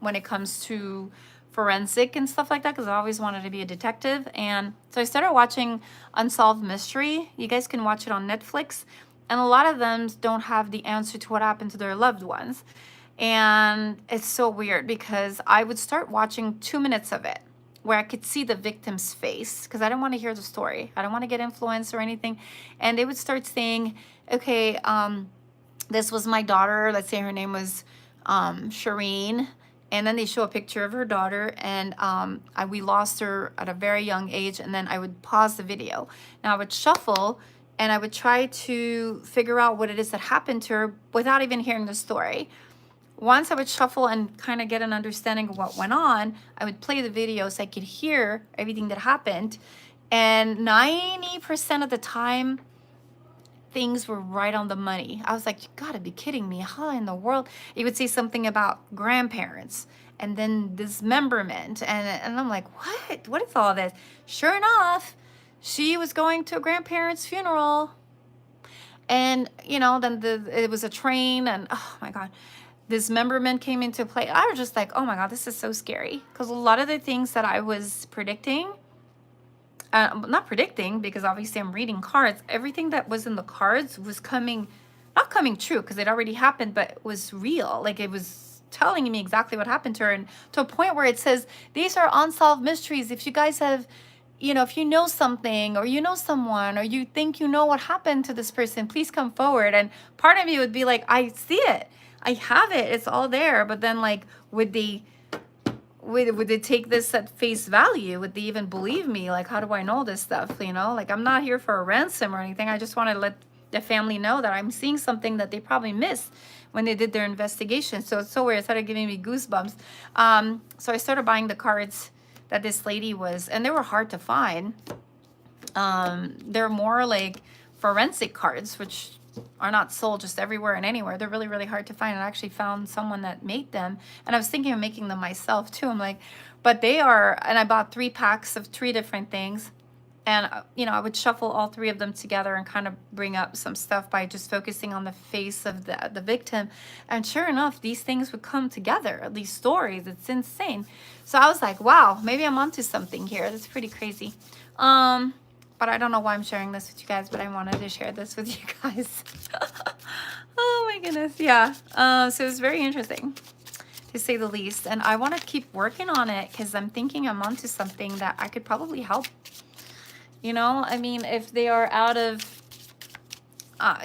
S1: when it comes to forensic and stuff like that, because I always wanted to be a detective. And so I started watching Unsolved Mystery. You guys can watch it on Netflix, and a lot of them don't have the answer to what happened to their loved ones. And it's so weird because I would start watching 2 minutes of it where I could see the victim's face, because I don't want to hear the story. I don't want to get influenced or anything. And they would start saying, okay, this was my daughter. Let's say her name was Shireen. And then they show a picture of her daughter, and we lost her at a very young age. And then I would pause the video. Now I would shuffle, and I would try to figure out what it is that happened to her without even hearing the story. Once I would shuffle and kind of get an understanding of what went on, I would play the video so I could hear everything that happened. And 90% of the time, things were right on the money. I was like, you gotta be kidding me. How in the world? It would say something about grandparents and then dismemberment. And I'm like, what? What is all this? Sure enough, she was going to a grandparent's funeral. And, you know, then it was a train, and oh my God. Dismemberment came into play. I was just like, oh my God, this is so scary. Because a lot of the things that I was predicting, not predicting, because obviously I'm reading cards, everything that was in the cards was not coming true, because it already happened, but it was real. Like, it was telling me exactly what happened to her, and to a point where it says, these are unsolved mysteries. If you guys have, you know, if you know something, or you know someone, or you think you know what happened to this person, please come forward. And part of me would be like, I see it. I have it. It's all there. But then, like, would they would they take this at face value? Would they even believe me? Like, how do I know this stuff? You know, like, I'm not here for a ransom or anything. I just want to let the family know that I'm seeing something that they probably missed when they did their investigation. So it's so weird. It started giving me goosebumps. So I started buying the cards that this lady was, and they were hard to find. They're more like forensic cards, which are not sold just everywhere and anywhere. They're really, really hard to find. I actually found someone that made them, and I was thinking of making them myself too. I'm like, but they are, and I bought 3 packs of 3 different things. And, you know, I would shuffle all 3 of them together and kind of bring up some stuff by just focusing on the face of the victim. And sure enough, these things would come together, these stories. It's insane. So I was like, wow, maybe I'm onto something here. That's pretty crazy. But I don't know why I'm sharing this with you guys, but I wanted to share this with you guys. Oh my goodness. Yeah. So it was very interesting, to say the least. And I want to keep working on it because I'm thinking I'm onto something that I could probably help. You know, I mean, if they are out of,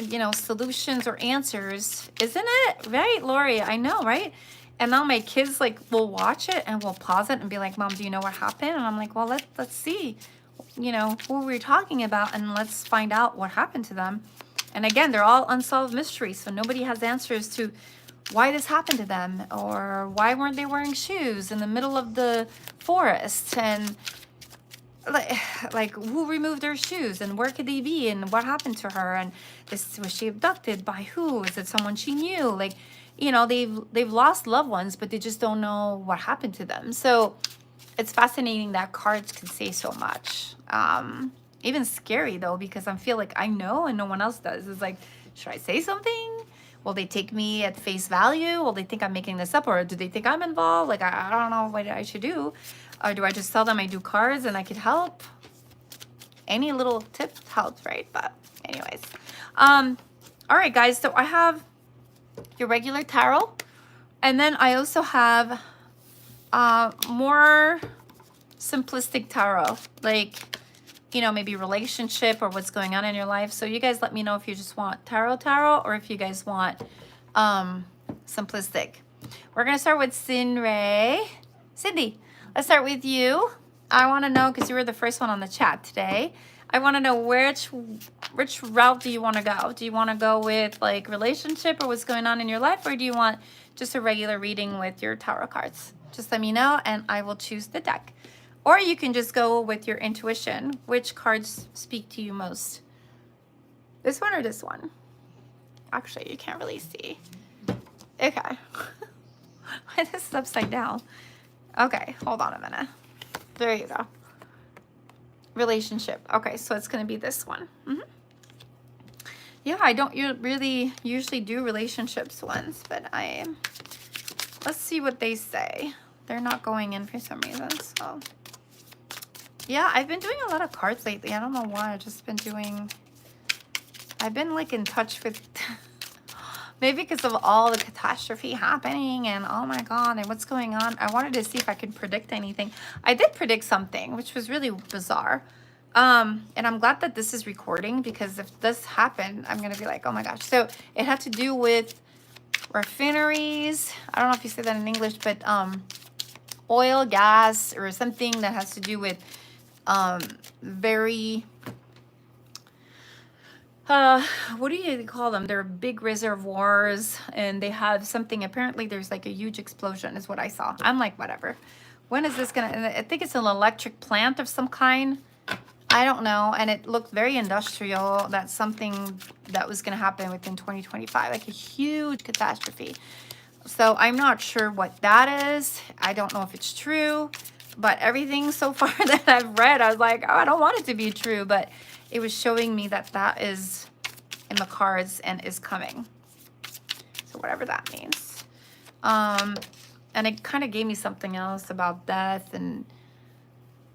S1: you know, solutions or answers, isn't it? Right, Lori? I know, right? And now my kids, like, will watch it and will pause it and be like, Mom, do you know what happened? And I'm like, well, let's see, you know, who we're talking about, and let's find out what happened to them. And again, they're all unsolved mysteries, so nobody has answers to why this happened to them, or why weren't they wearing shoes in the middle of the forest, and like who removed their shoes, and where could they be, and what happened to her, and was she abducted by who? Is it someone she knew? Like, you know, they've lost loved ones, but they just don't know what happened to them. So it's fascinating that cards can say so much. Even scary though, because I feel like I know and no one else does. It's like, should I say something? Will they take me at face value? Will they think I'm making this up, or do they think I'm involved? Like, I don't know what I should do. Or do I just tell them I do cards and I could help? Any little tip helps, right? But anyways, all right, guys. So I have your regular tarot, and then I also have more simplistic tarot, like, you know, maybe relationship or what's going on in your life. So you guys let me know if you just want tarot or if you guys want simplistic. We're gonna start with Cindy, let's start with you. I want to know, because you were the first one on the chat today, I want to know which route do you want to go? Do you want to go with like relationship or what's going on in your life, or do you want just a regular reading with your tarot cards? Just let me know and I will choose the deck. Or you can just go with your intuition. Which cards speak to you most? This one or this one? Actually, you can't really see. Okay. This is upside down. Okay, hold on a minute. There you go. Relationship. Okay, so it's going to be this one. Yeah, I don't really usually do relationships ones, but let's see what they say. They're not going in for some reason, so. Yeah, I've been doing a lot of cards lately. I don't know why. I've been like in touch with, maybe because of all the catastrophe happening and oh my God, and what's going on. I wanted to see if I could predict anything. I did predict something, which was really bizarre. And I'm glad that this is recording, because if this happened, I'm going to be like, oh my gosh. So it had to do with refineries. I don't know if you say that in English, but oil, gas, or something that has to do with very, what do you call them? They're big reservoirs, and they have something, apparently there's like a huge explosion is what I saw. I'm like, whatever. When is this gonna, I think it's an electric plant of some kind. I don't know. And it looked very industrial. That's something that was gonna happen within 2025, like a huge catastrophe. So I'm not sure what that is. I don't know if it's true, but everything so far that I've read, I was like, oh, I don't want it to be true, but it was showing me that that is in the cards and is coming. So whatever that means. And it kind of gave me something else about death, and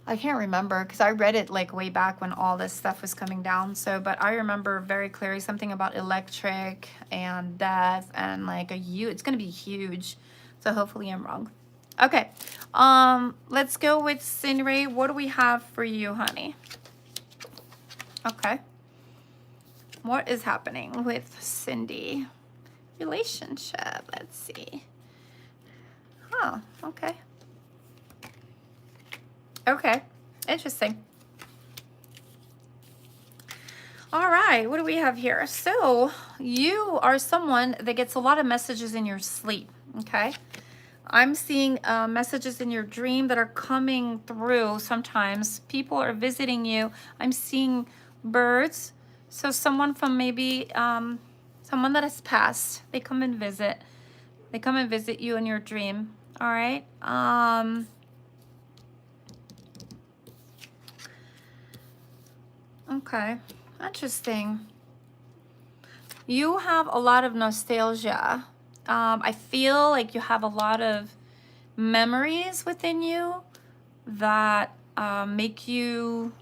S1: I can't remember because I read it like way back when all this stuff was coming down. So, but I remember very clearly something about electric and death and like it's going to be huge. So hopefully I'm wrong. Okay. Let's go with Cindy. What do we have for you, honey? Okay. What is happening with Cindy? Relationship. Let's see. Oh, okay. Okay. Interesting. All right, what do we have here? So you are someone that gets a lot of messages in your sleep, okay? I'm seeing messages in your dream that are coming through sometimes. People are visiting you. I'm seeing birds. So someone from maybe someone that has passed, they come and visit. They come and visit you in your dream, all right? Okay, interesting. You have a lot of nostalgia. I feel like you have a lot of memories within you that make you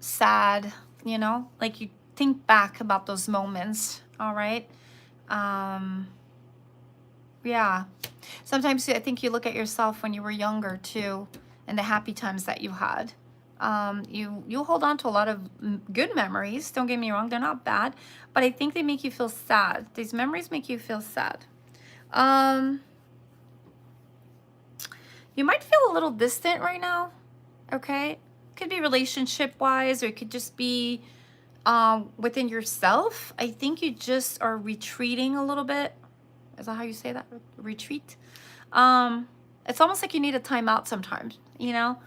S1: sad, you know? Like you think back about those moments, all right? Um, yeah. Sometimes I think you look at yourself when you were younger too, and the happy times that you had. You hold on to a lot of good memories. Don't get me wrong, they're not bad, but I think they make you feel sad. These memories make you feel sad. You might feel a little distant right now. Okay, could be relationship wise, or it could just be within yourself. I think you just are retreating a little bit. Is that how you say that? Retreat. It's almost like you need a timeout sometimes, you know?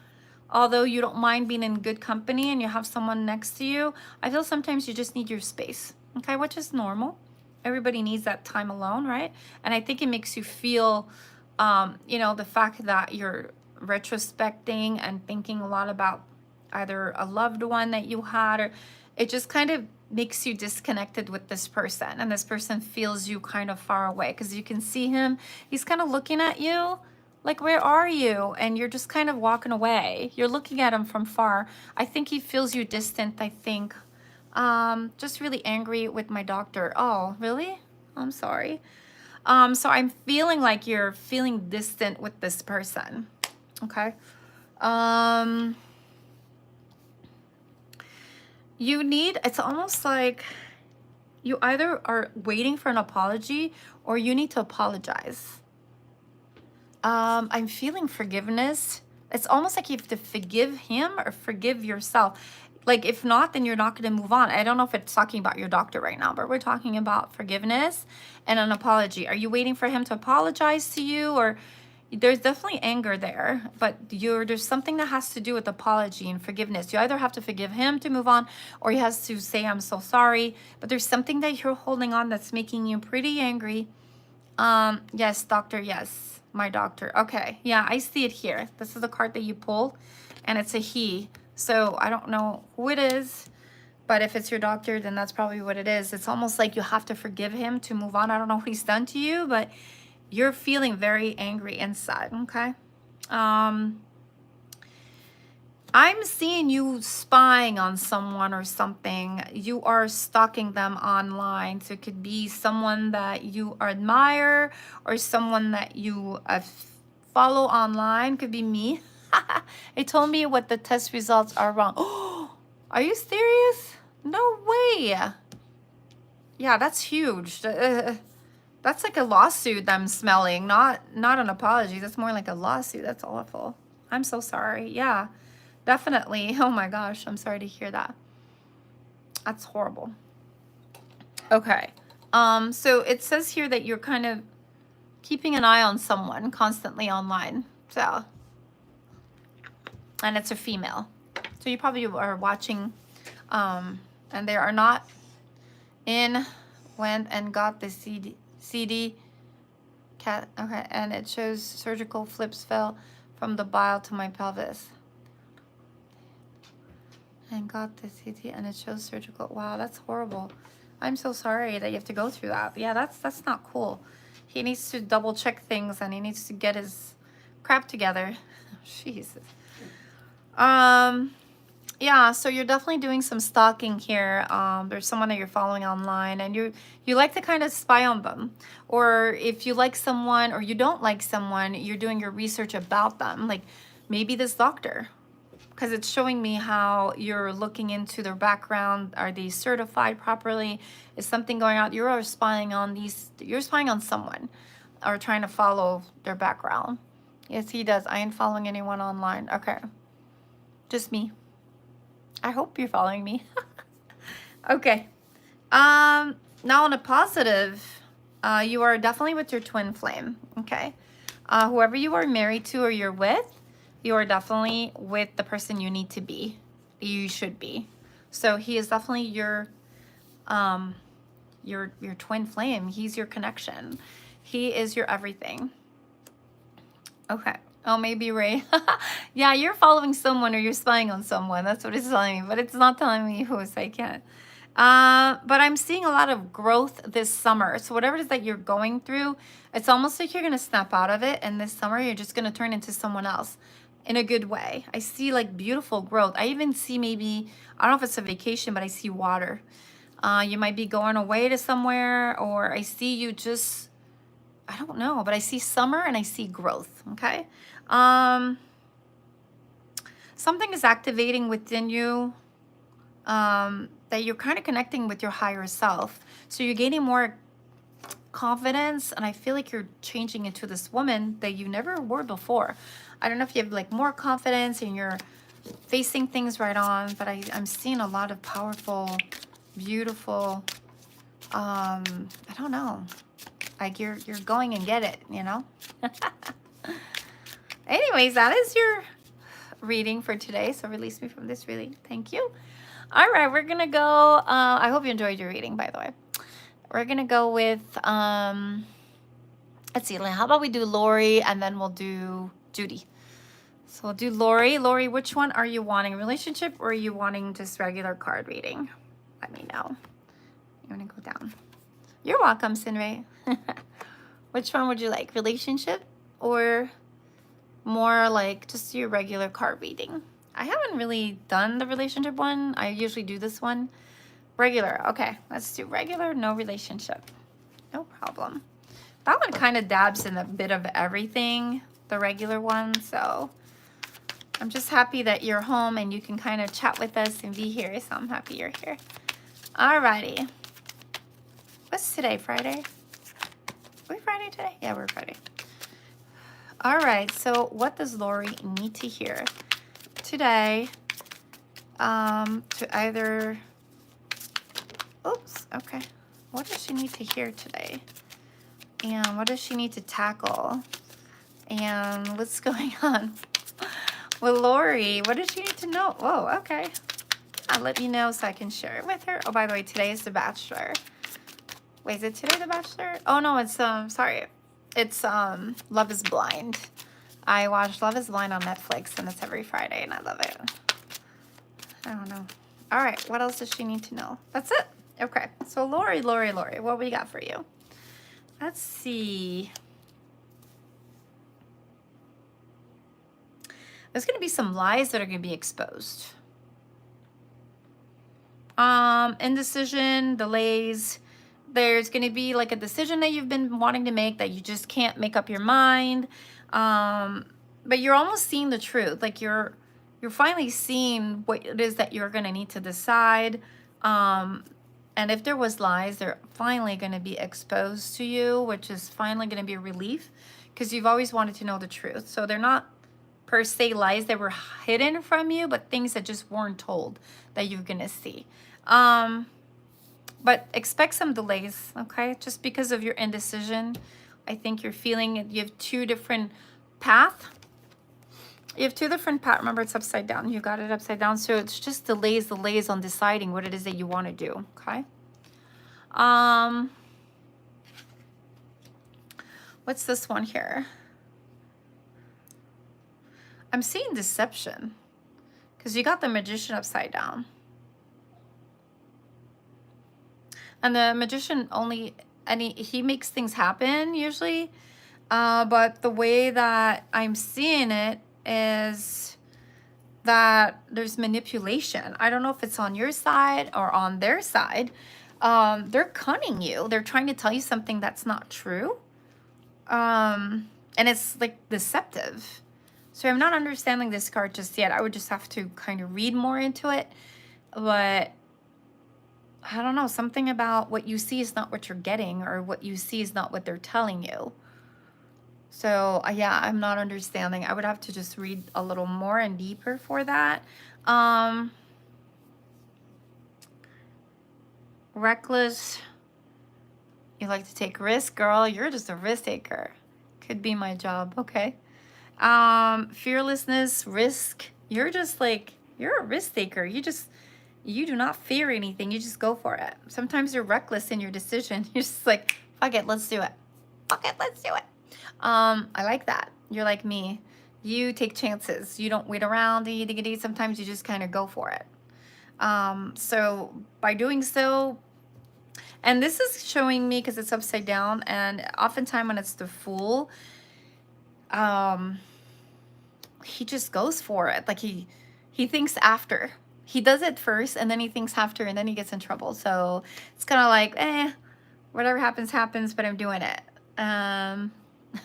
S1: Although you don't mind being in good company and you have someone next to you, I feel sometimes you just need your space, okay? Which is normal. Everybody needs that time alone, right? And I think it makes you feel, you know, the fact that you're retrospecting and thinking a lot about either a loved one that you had, or it just kind of makes you disconnected with this person, and this person feels you kind of far away because you can see him. He's kind of looking at you like, where are you? And you're just kind of walking away. You're looking at him from far. I think he feels you distant, I think. Just really angry with my doctor. Oh, really? I'm sorry. So I'm feeling like you're feeling distant with this person. Okay. You need, it's almost like you either are waiting for an apology or you need to apologize. I'm feeling forgiveness. It's almost like you have to forgive him or forgive yourself. Like, if not, then you're not going to move on. I don't know if it's talking about your doctor right now, but we're talking about forgiveness and an apology. Are you waiting for him to apologize to you? Or there's definitely anger there, but there's something that has to do with apology and forgiveness. You either have to forgive him to move on, or he has to say, I'm so sorry. But there's something that you're holding on that's making you pretty angry. Yes, doctor, yes, my doctor. Okay, yeah, I see it here. This is the card that you pulled, and it's a he. So I don't know who it is, but if it's your doctor, then that's probably what it is. It's almost like you have to forgive him to move on. I don't know what he's done to you, but you're feeling very angry inside, okay? I'm seeing you spying on someone or something. You are stalking them online. So it could be someone that you admire or someone that you follow online. Could be me. It told me what the test results are wrong. Oh, are you serious? No way. Yeah, that's huge. That's like a lawsuit I'm smelling, not an apology. That's more like a lawsuit. That's awful. I'm so sorry. Yeah. Definitely. Oh my gosh, I'm sorry to hear that. That's horrible. Okay. So it says here that you're kind of keeping an eye on someone constantly online. So, and it's a female. So you probably are watching, and they are not in, went and got the CD cat. Okay. And it shows surgical flips fell from the bile to my pelvis. And got the CT, and it shows surgical. Wow, that's horrible. I'm so sorry that you have to go through that. Yeah, that's not cool. He needs to double check things, and he needs to get his crap together. Jesus. Yeah, so you're definitely doing some stalking here. There's someone that you're following online, and you like to kind of spy on them. Or if you like someone or you don't like someone, you're doing your research about them. Like maybe this doctor, because it's showing me how you're looking into their background. Are they certified properly? Is something going on? You're spying on someone or trying to follow their background. Yes, he does. I ain't following anyone online. Okay. Just me. I hope you're following me. Okay. Now on a positive, you are definitely with your twin flame. Okay. Whoever you are married to or you're with, you are definitely with the person you need to be. You should be. So he is definitely um, your twin flame. He's your connection. He is your everything. Okay. Oh, maybe Ray. Yeah, you're following someone or you're spying on someone. That's what it's telling me, but it's not telling me who, so I can't. But I'm seeing a lot of growth this summer. So whatever it is that you're going through, it's almost like you're going to snap out of it. And this summer, you're just going to turn into someone else in a good way. I see like beautiful growth. I even see maybe, I don't know if it's a vacation, but I see water. You might be going away to somewhere, or I see you just, I don't know, but I see summer and I see growth. Okay. Something is activating within you, that you're kind of connecting with your higher self. So you're gaining more confidence, and I feel like you're changing into this woman that you never were before. I don't know if you have like more confidence and you're facing things right on, but I'm seeing a lot of powerful, beautiful, I don't know, like you're going and get it, you know. Anyways, that is your reading for today. So release me from this reading. Thank you. All right, we're gonna go. I hope you enjoyed your reading, by the way. We're gonna go with let's see, how about we do Lori and then we'll do Judy. So we'll do Lori. Lori, which one are you wanting? Relationship, or are you wanting just regular card reading? Let me know. You wanna go down? You're welcome, Sinray. Which one would you like? Relationship, or more like just your regular card reading? I haven't really done the relationship one. I usually do this one. Regular. Okay, let's do regular, no relationship. No problem. That one kind of dabs in a bit of everything, the regular one. So I'm just happy that you're home and you can kind of chat with us and be here. So I'm happy you're here. Alrighty. What's today? Friday? Are we Friday today? Yeah, we're Friday. All right, so what does Lori need to hear today, to either, oops, okay. What does she need to hear today? And what does she need to tackle? And what's going on with Lori? What does she need to know? Whoa, okay. I'll let you know so I can share it with her. Oh, by the way, today is The Bachelor. Wait, is it today The Bachelor? Oh no, it's sorry. It's Love is Blind. I watch Love is Blind on Netflix, and it's every Friday, and I love it. I don't know. All right, what else does she need to know? That's it. Okay, so Lori, what we got for you? Let's see. There's going to be some lies that are going to be exposed. Indecision, delays. There's going to be like a decision that you've been wanting to make that you just can't make up your mind. But you're almost seeing the truth. Like you're finally seeing what it is that you're going to need to decide. And if there was lies, they're finally going to be exposed to you, which is finally going to be a relief, because you've always wanted to know the truth. So they're not per se lies that were hidden from you, but things that just weren't told that you're going to see. But expect some delays, okay? Just because of your indecision. I think you're feeling it. You have two different paths. You have two different paths. Remember, it's upside down. You got it upside down. So it's just delays on deciding what it is that you want to do, okay? What's this one here? I'm seeing deception, because you got the Magician upside down. And the Magician only, and he makes things happen usually. But the way that I'm seeing it is that there's manipulation. I don't know if it's on your side or on their side. They're cunning you. They're trying to tell you something that's not true. And it's like deceptive. So I'm not understanding this card just yet. I would just have to kind of read more into it. But I don't know, something about what you see is not what you're getting, or what you see is not what they're telling you. So yeah, I'm not understanding. I would have to just read a little more and deeper for that. Um, reckless. You like to take risks, girl. You're just a risk taker. Could be my job. Okay. Fearlessness, risk. You're just like, you're a risk taker. You do not fear anything. You just go for it. Sometimes you're reckless in your decision. You're just like, fuck it, let's do it. Fuck it, let's do it. I like that. You're like me. You take chances. You don't wait around. Sometimes you just kind of go for it. So by doing so, and this is showing me because it's upside down, and oftentimes when it's the Fool, um, he just goes for it. Like he thinks after. He does it first, and then he thinks after, and then he gets in trouble. So it's kind of like, whatever happens, happens, but I'm doing it.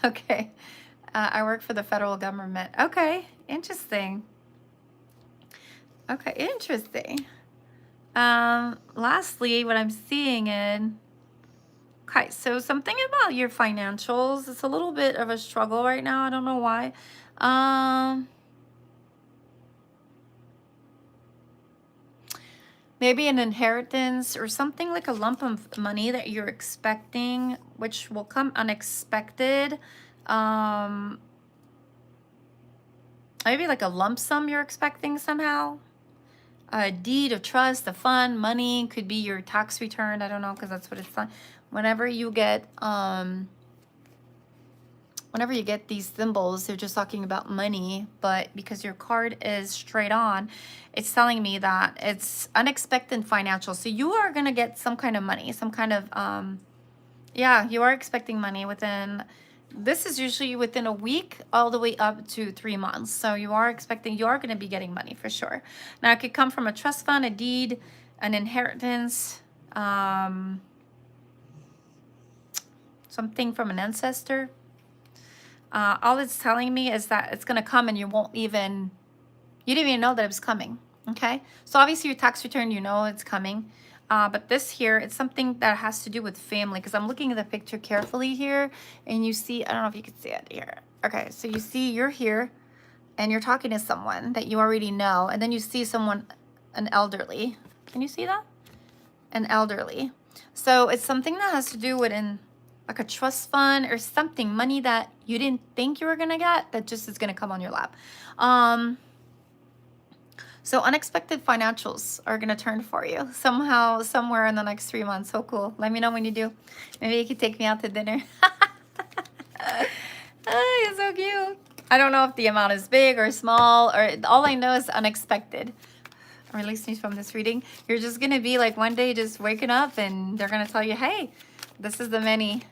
S1: Okay. I work for the federal government. Okay, interesting. Okay, interesting. Lastly, what I'm seeing in, okay, so something about your financials. It's a little bit of a struggle right now. I don't know why. Maybe an inheritance or something like a lump of money that you're expecting, which will come unexpected. Maybe like a lump sum you're expecting somehow. A deed of trust, a fund, money, could be your tax return. I don't know, because that's what it's on. Whenever you get these symbols, they're just talking about money, but because your card is straight on, it's telling me that it's unexpected financial. So you are going to get some kind of money, some kind of, yeah, you are expecting money within, this is usually within a week all the way up to 3 months. So you are going to be getting money for sure. Now it could come from a trust fund, a deed, an inheritance, something from an ancestor. All it's telling me is that it's going to come and you didn't even know that it was coming. Okay. So obviously your tax return, you know it's coming. But this here, it's something that has to do with family, because I'm looking at the picture carefully here and you see, I don't know if you can see it here. Okay. So you see you're here and you're talking to someone that you already know. And then you see someone, an elderly. Can you see that? An elderly. So it's something that has to do with like a trust fund or something, money that you didn't think you were gonna get, that just is gonna come on your lap. So unexpected financials are gonna turn for you somehow, somewhere in the next 3 months. So cool. Let me know when you do. Maybe you could take me out to dinner. Oh, you're so cute. I don't know if the amount is big or small, or all I know is unexpected. Release me from this reading. You're just gonna be like one day just waking up and they're gonna tell you, hey, this is the money.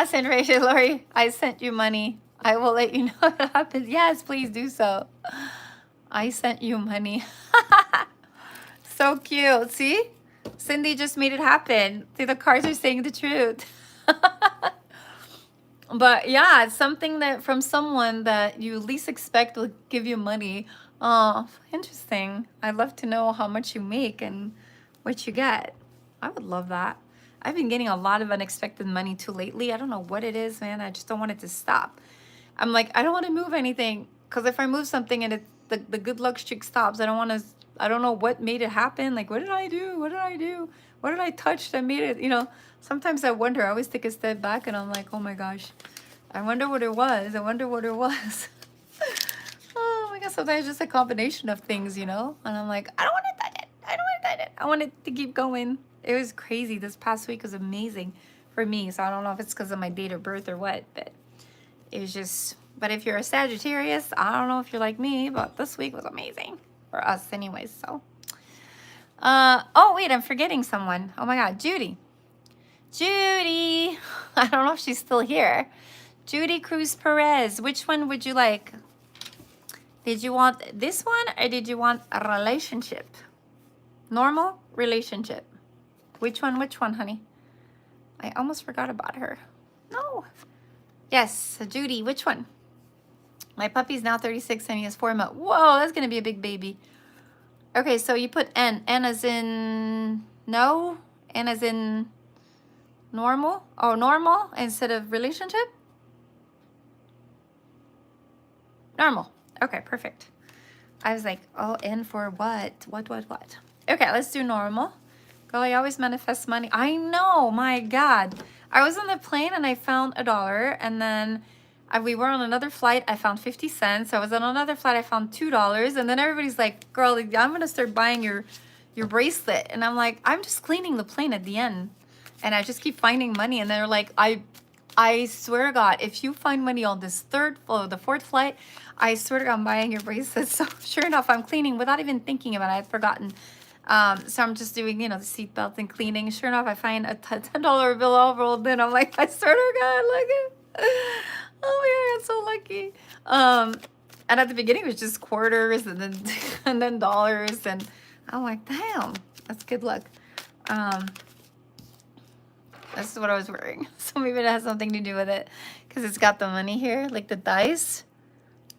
S1: Send Rachel, Lori, I sent you money. I will let you know what happens. Yes, please do so. I sent you money. So cute. See? Cindy just made it happen. See, the cards are saying the truth. But yeah, it's something that from someone that you least expect will give you money. Oh, interesting. I'd love to know how much you make and what you get. I would love that. I've been getting a lot of unexpected money too lately. I don't know what it is, man. I just don't want it to stop. I'm like, I don't want to move anything, because if I move something and the good luck streak stops, I don't know what made it happen. Like, what did I do? What did I do? What did I touch that made it, sometimes I wonder. I always take a step back and I'm like, oh my gosh, I wonder what it was. I wonder what it was. Oh my God, sometimes it's just a combination of things, and I'm like, I don't want to touch it. I don't want to touch it. I want it to keep going. It was crazy. This past week was amazing for me. So I don't know if it's because of my date of birth or what, but it was just, but if you're a Sagittarius, I don't know if you're like me, but this week was amazing for us anyways. So, oh wait, I'm forgetting someone. Oh my God, Judy. Judy. I don't know if she's still here. Judy Cruz Perez. Which one would you like? Did you want this one or did you want a relationship? Normal relationship. Which one, honey? I almost forgot about her. No. Yes, Judy, which one? My puppy's now 36 and he has 4 months. Whoa, that's going to be a big baby. Okay, so you put N. N as in no? N as in normal? Oh, normal instead of relationship? Normal. Okay, perfect. I was like, oh, in for what? What? Okay, let's do normal. Girl, I always manifest money. I know, my God. I was on the plane and I found $1, and then we were on another flight. I found 50 cents. I was on another flight. I found $2, and then everybody's like, "Girl, I'm gonna start buying your bracelet," and I'm like, "I'm just cleaning the plane at the end," and I just keep finding money, and they're like, I swear to God, if you find money on this the fourth flight, I swear to God, I'm buying your bracelet. So sure enough, I'm cleaning without even thinking about it. I had forgotten. So I'm just doing, the seatbelt and cleaning. Sure enough, I find a $10 bill all rolled in. I'm like, I swear to God, look at, oh my God, I'm so lucky. And at the beginning, it was just quarters and then and then dollars, and I'm like, damn, that's good luck. This is what I was wearing. So maybe it has something to do with it, because it's got the money here, like the dice.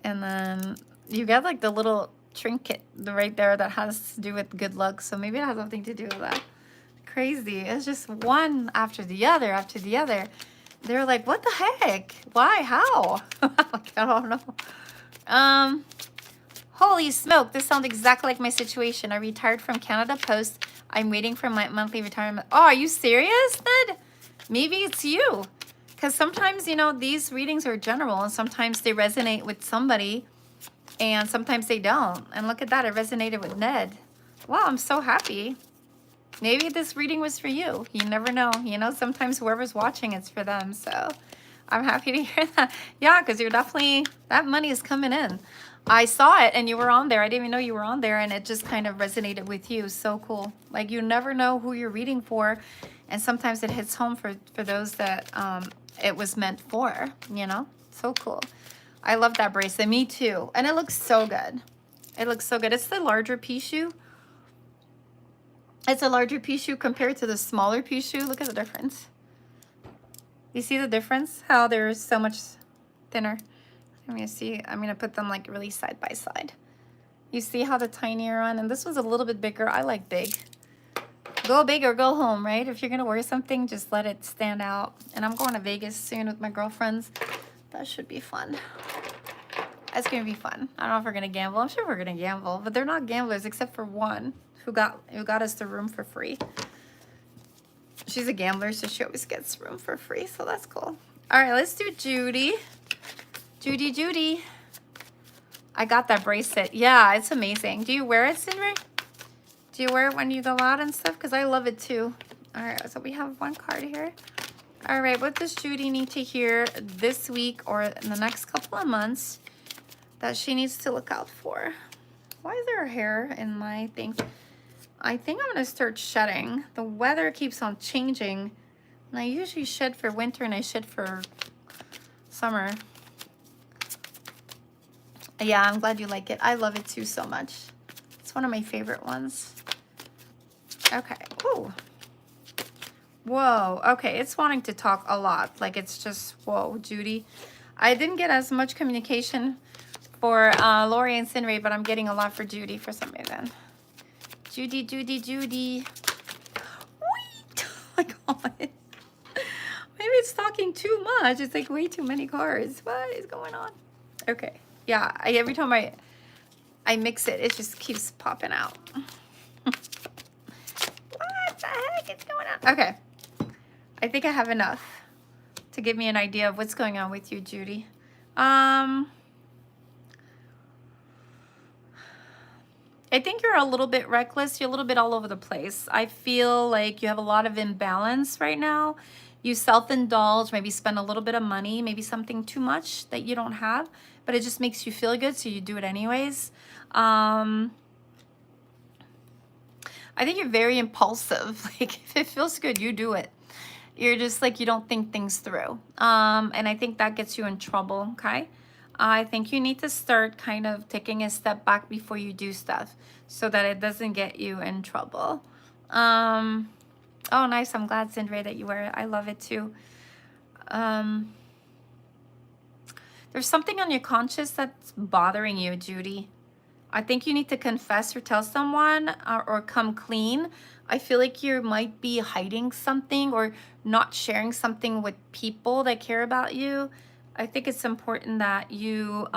S1: And then you get like the little trinket right there that has to do with good luck. So maybe it has something to do with that. Crazy. It's just one after the other after the other. They're like, what the heck? Why? How? Like, I don't know. Holy smoke. This sounds exactly like my situation. I retired from Canada Post. I'm waiting for my monthly retirement. Oh, are you serious, Ned? Maybe it's you. Because sometimes, these readings are general, and sometimes they resonate with somebody, and sometimes they don't. And look at that. It resonated with Ned. Wow, I'm so happy. Maybe this reading was for you. You never know. Sometimes whoever's watching, it's for them. So I'm happy to hear that. Yeah, because you're definitely, that money is coming in. I saw it and you were on there. I didn't even know you were on there, and it just kind of resonated with you. So cool. Like, you never know who you're reading for. And sometimes it hits home for those that it was meant for, So cool. I love that bracelet. Me too. And it looks so good. It looks so good. It's the larger pea shoe. It's a larger pea shoe compared to the smaller pea shoe. Look at the difference. You see the difference? How they're so much thinner. I'm going to put them like really side by side. You see how the tinier one, and this was a little bit bigger. I like big. Go big or go home, right? If you're going to wear something, just let it stand out. And I'm going to Vegas soon with my girlfriends. That should be fun. That's going to be fun. I don't know if we're going to gamble. I'm sure we're going to gamble, but they're not gamblers except for one who got us the room for free. She's a gambler, so she always gets room for free, so that's cool. All right, let's do Judy. Judy. I got that bracelet. Yeah, it's amazing. Do you wear it, Cindy? Do you wear it when you go out and stuff? Because I love it too. All right, so we have one card here. All right, what does Judy need to hear this week or in the next couple of months that she needs to look out for? Why is there hair in my thing? I think I'm going to start shedding. The weather keeps on changing. And I usually shed for winter and I shed for summer. Yeah, I'm glad you like it. I love it too so much. It's one of my favorite ones. Okay. Ooh. Whoa. Okay, it's wanting to talk a lot. Like, it's just, whoa, Judy. I didn't get as much communication for Lori and Cindy, but I'm getting a lot for Judy for some reason. Judy. Wait! Oh my God. Maybe it's talking too much. It's like way too many cards. What is going on? Okay. Yeah, every time I mix it, it just keeps popping out. What the heck is going on? Okay. I think I have enough to give me an idea of what's going on with you, Judy. I think you're a little bit reckless. You're a little bit all over the place. I feel like you have a lot of imbalance right now. You self-indulge, maybe spend a little bit of money, maybe something too much that you don't have, but it just makes you feel good, so you do it anyways. I think you're very impulsive. Like, if it feels good, you do it. You're just like, you don't think things through. And I think that gets you in trouble, okay? I think you need to start kind of taking a step back before you do stuff so that it doesn't get you in trouble. Oh, nice. I'm glad, Cindy, that you wear it. I love it too. There's something on your conscience that's bothering you, Judy. I think you need to confess or tell someone or come clean. I feel like you might be hiding something or not sharing something with people that care about you. I think it's important that you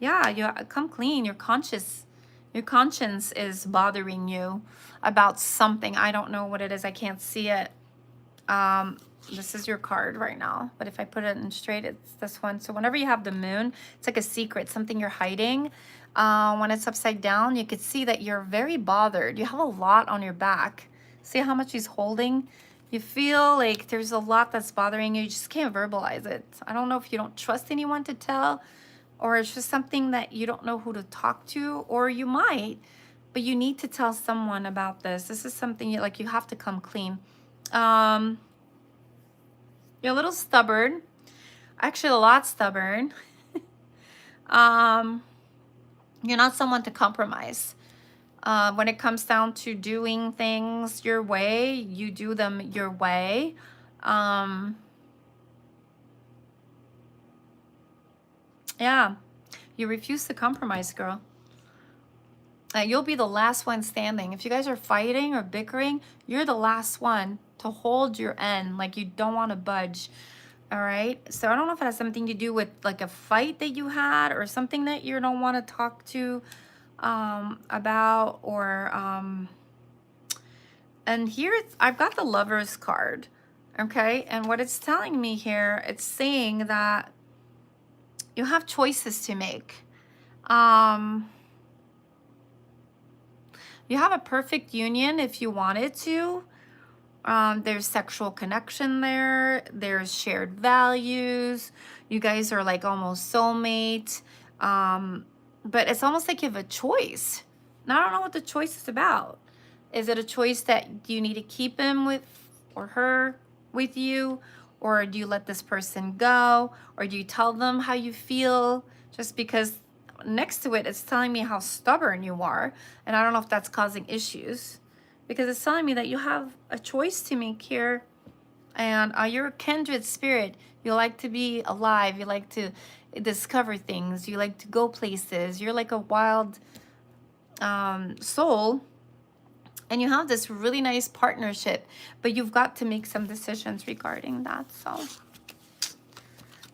S1: Yeah, you come clean. Your conscience is bothering you about something. I don't know what it is. I can't see it. Um, this is your card right now, but if I put it in straight, it's this one. So whenever you have the moon, it's like a secret, something you're hiding. When it's upside down, you could see that you're very bothered. You have a lot on your back. See how much he's holding? You feel like there's a lot that's bothering you. You just can't verbalize it. I don't know if you don't trust anyone to tell, or it's just something that you don't know who to talk to, or you might, but you need to tell someone about this. This is something you have to come clean. You're a little stubborn, actually a lot stubborn. You're not someone to compromise. When it comes down to doing things your way, you do them your way. Yeah, you refuse to compromise, girl. You'll be the last one standing. If you guys are fighting or bickering, you're the last one to hold your end. Like, you don't want to budge. All right. So I don't know if it has something to do with like a fight that you had or something that you don't want to talk to about, or and here I've got the Lover's card. Okay. And what it's telling me here, it's saying that you have choices to make. You have a perfect union if you wanted to. There's sexual connection there. There's shared values. You guys are like almost soulmate. But it's almost like you have a choice. And I don't know what the choice is about. Is it a choice that you need to keep him with or her with you? Or do you let this person go? Or do you tell them how you feel? Just because next to it, it's telling me how stubborn you are. And I don't know if that's causing issues, because it's telling me that you have a choice to make here. And you're a kindred spirit. You like to be alive. You like to discover things. You like to go places. You're like a wild soul. And you have this really nice partnership, but you've got to make some decisions regarding that.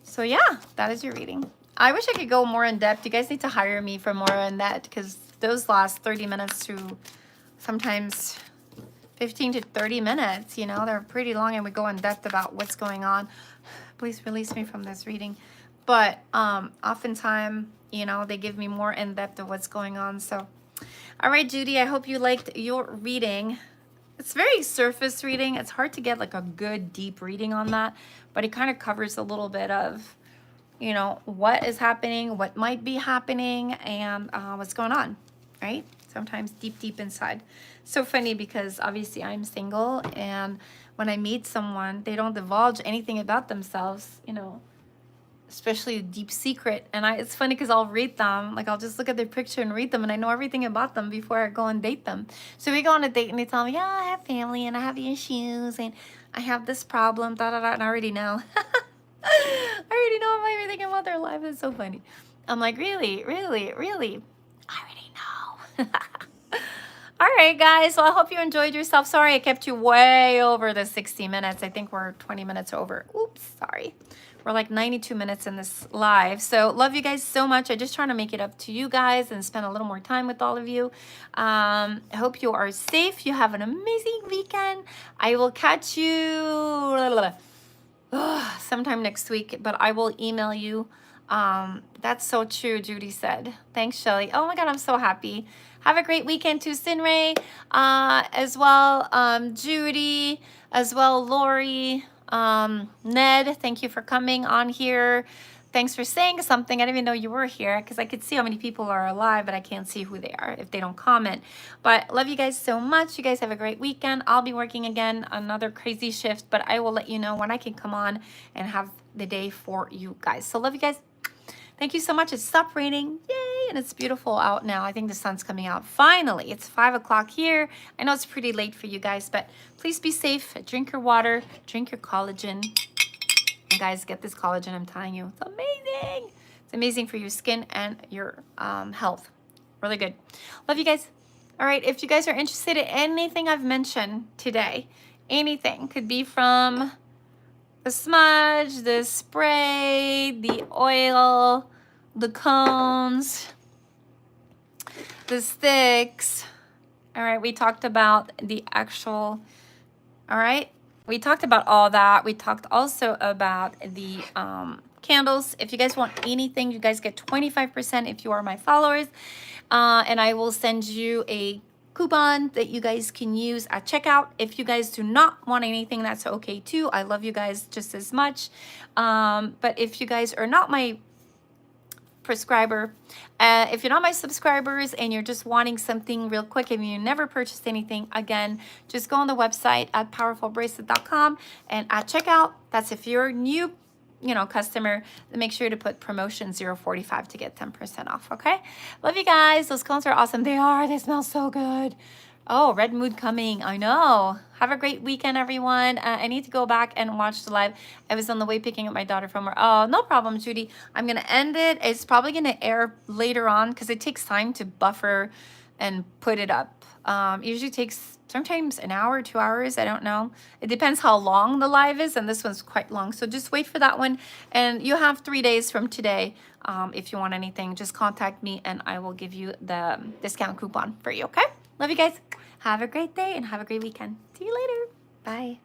S1: So yeah, that is your reading. I wish I could go more in depth. You guys need to hire me for more in that, because those last 30 minutes to sometimes 15 to 30 minutes, you know, they're pretty long, and we go in depth about what's going on. Please release me from this reading. But oftentimes, you know, they give me more in depth of what's going on. So, all right, Judy, I hope you liked your reading. It's very surface reading. It's hard to get like a good deep reading on that, but it kind of covers a little bit of, you know, what is happening, what might be happening, and what's going on, right? Sometimes deep inside. So funny, because obviously I'm single, and when I meet someone, they don't divulge anything about themselves, you know, especially a deep secret. And it's funny because I'll read them, like I'll just look at their picture and read them, and I know everything about them before I go and date them. So we go on a date and they tell me, yeah, I have family and I have issues and I have this problem, and I already know. I already know everything about their life. It's so funny. I'm like, really? I already know. All right, guys. Well, I hope you enjoyed yourself. Sorry, I kept you way over the 60 minutes. I think we're 20 minutes over. Oops, sorry. We're like 92 minutes in this live. So love you guys so much. I just trying to make it up to you guys and spend a little more time with all of you. I hope you are safe. You have an amazing weekend. I will catch you sometime next week, but I will email you. That's so true, Judy said. Thanks, Shelly. Oh my God, I'm so happy. Have a great weekend too, Sinray, as well, Judy, as well, Lori, Ned, thank you for coming on here. Thanks for saying something. I didn't even know you were here, because I could see how many people are alive, but I can't see who they are if they don't comment. But love you guys so much. You guys have a great weekend. I'll be working again, another crazy shift, but I will let you know when I can come on and have the day for you guys. So love you guys. Thank you so much. It stopped raining. Yay. And it's beautiful out now. I think the sun's coming out. Finally, it's 5 o'clock here. I know it's pretty late for you guys, but please be safe. Drink your water. Drink your collagen. And guys, get this collagen. I'm telling you, it's amazing. It's amazing for your skin and your health. Really good. Love you guys. All right. If you guys are interested in anything I've mentioned today, anything, could be from the smudge, the spray, the oil, the cones, the sticks. All right, we talked about the actual, all right, we talked about all that. We talked also about the candles. If you guys want anything, you guys get 25% if you are my followers. And I will send you a coupon that you guys can use at checkout. If you guys do not want anything, that's okay too. I love you guys just as much. But if you guys are not my prescriber, if you're not my subscribers and you're just wanting something real quick and you never purchased anything, again, just go on the website at powerfulbracelet.com and at checkout, that's if you're new, you know, customer, make sure to put promotion 045 to get 10% off. Okay, love you guys. Those cones are awesome. They are. They smell so good. Oh, red mood coming. I know. Have a great weekend, everyone. I need to go back and watch the live. I was on the way picking up my daughter from her. Oh, no problem, Judy. I'm going to end it. It's probably going to air later on because it takes time to buffer and put it up. Usually takes sometimes an hour, 2 hours. I don't know. It depends how long the live is. And this one's quite long. So just wait for that one. And you have 3 days from today. If you want anything, just contact me and I will give you the discount coupon for you. Okay. Love you guys. Have a great day and have a great weekend. See you later. Bye.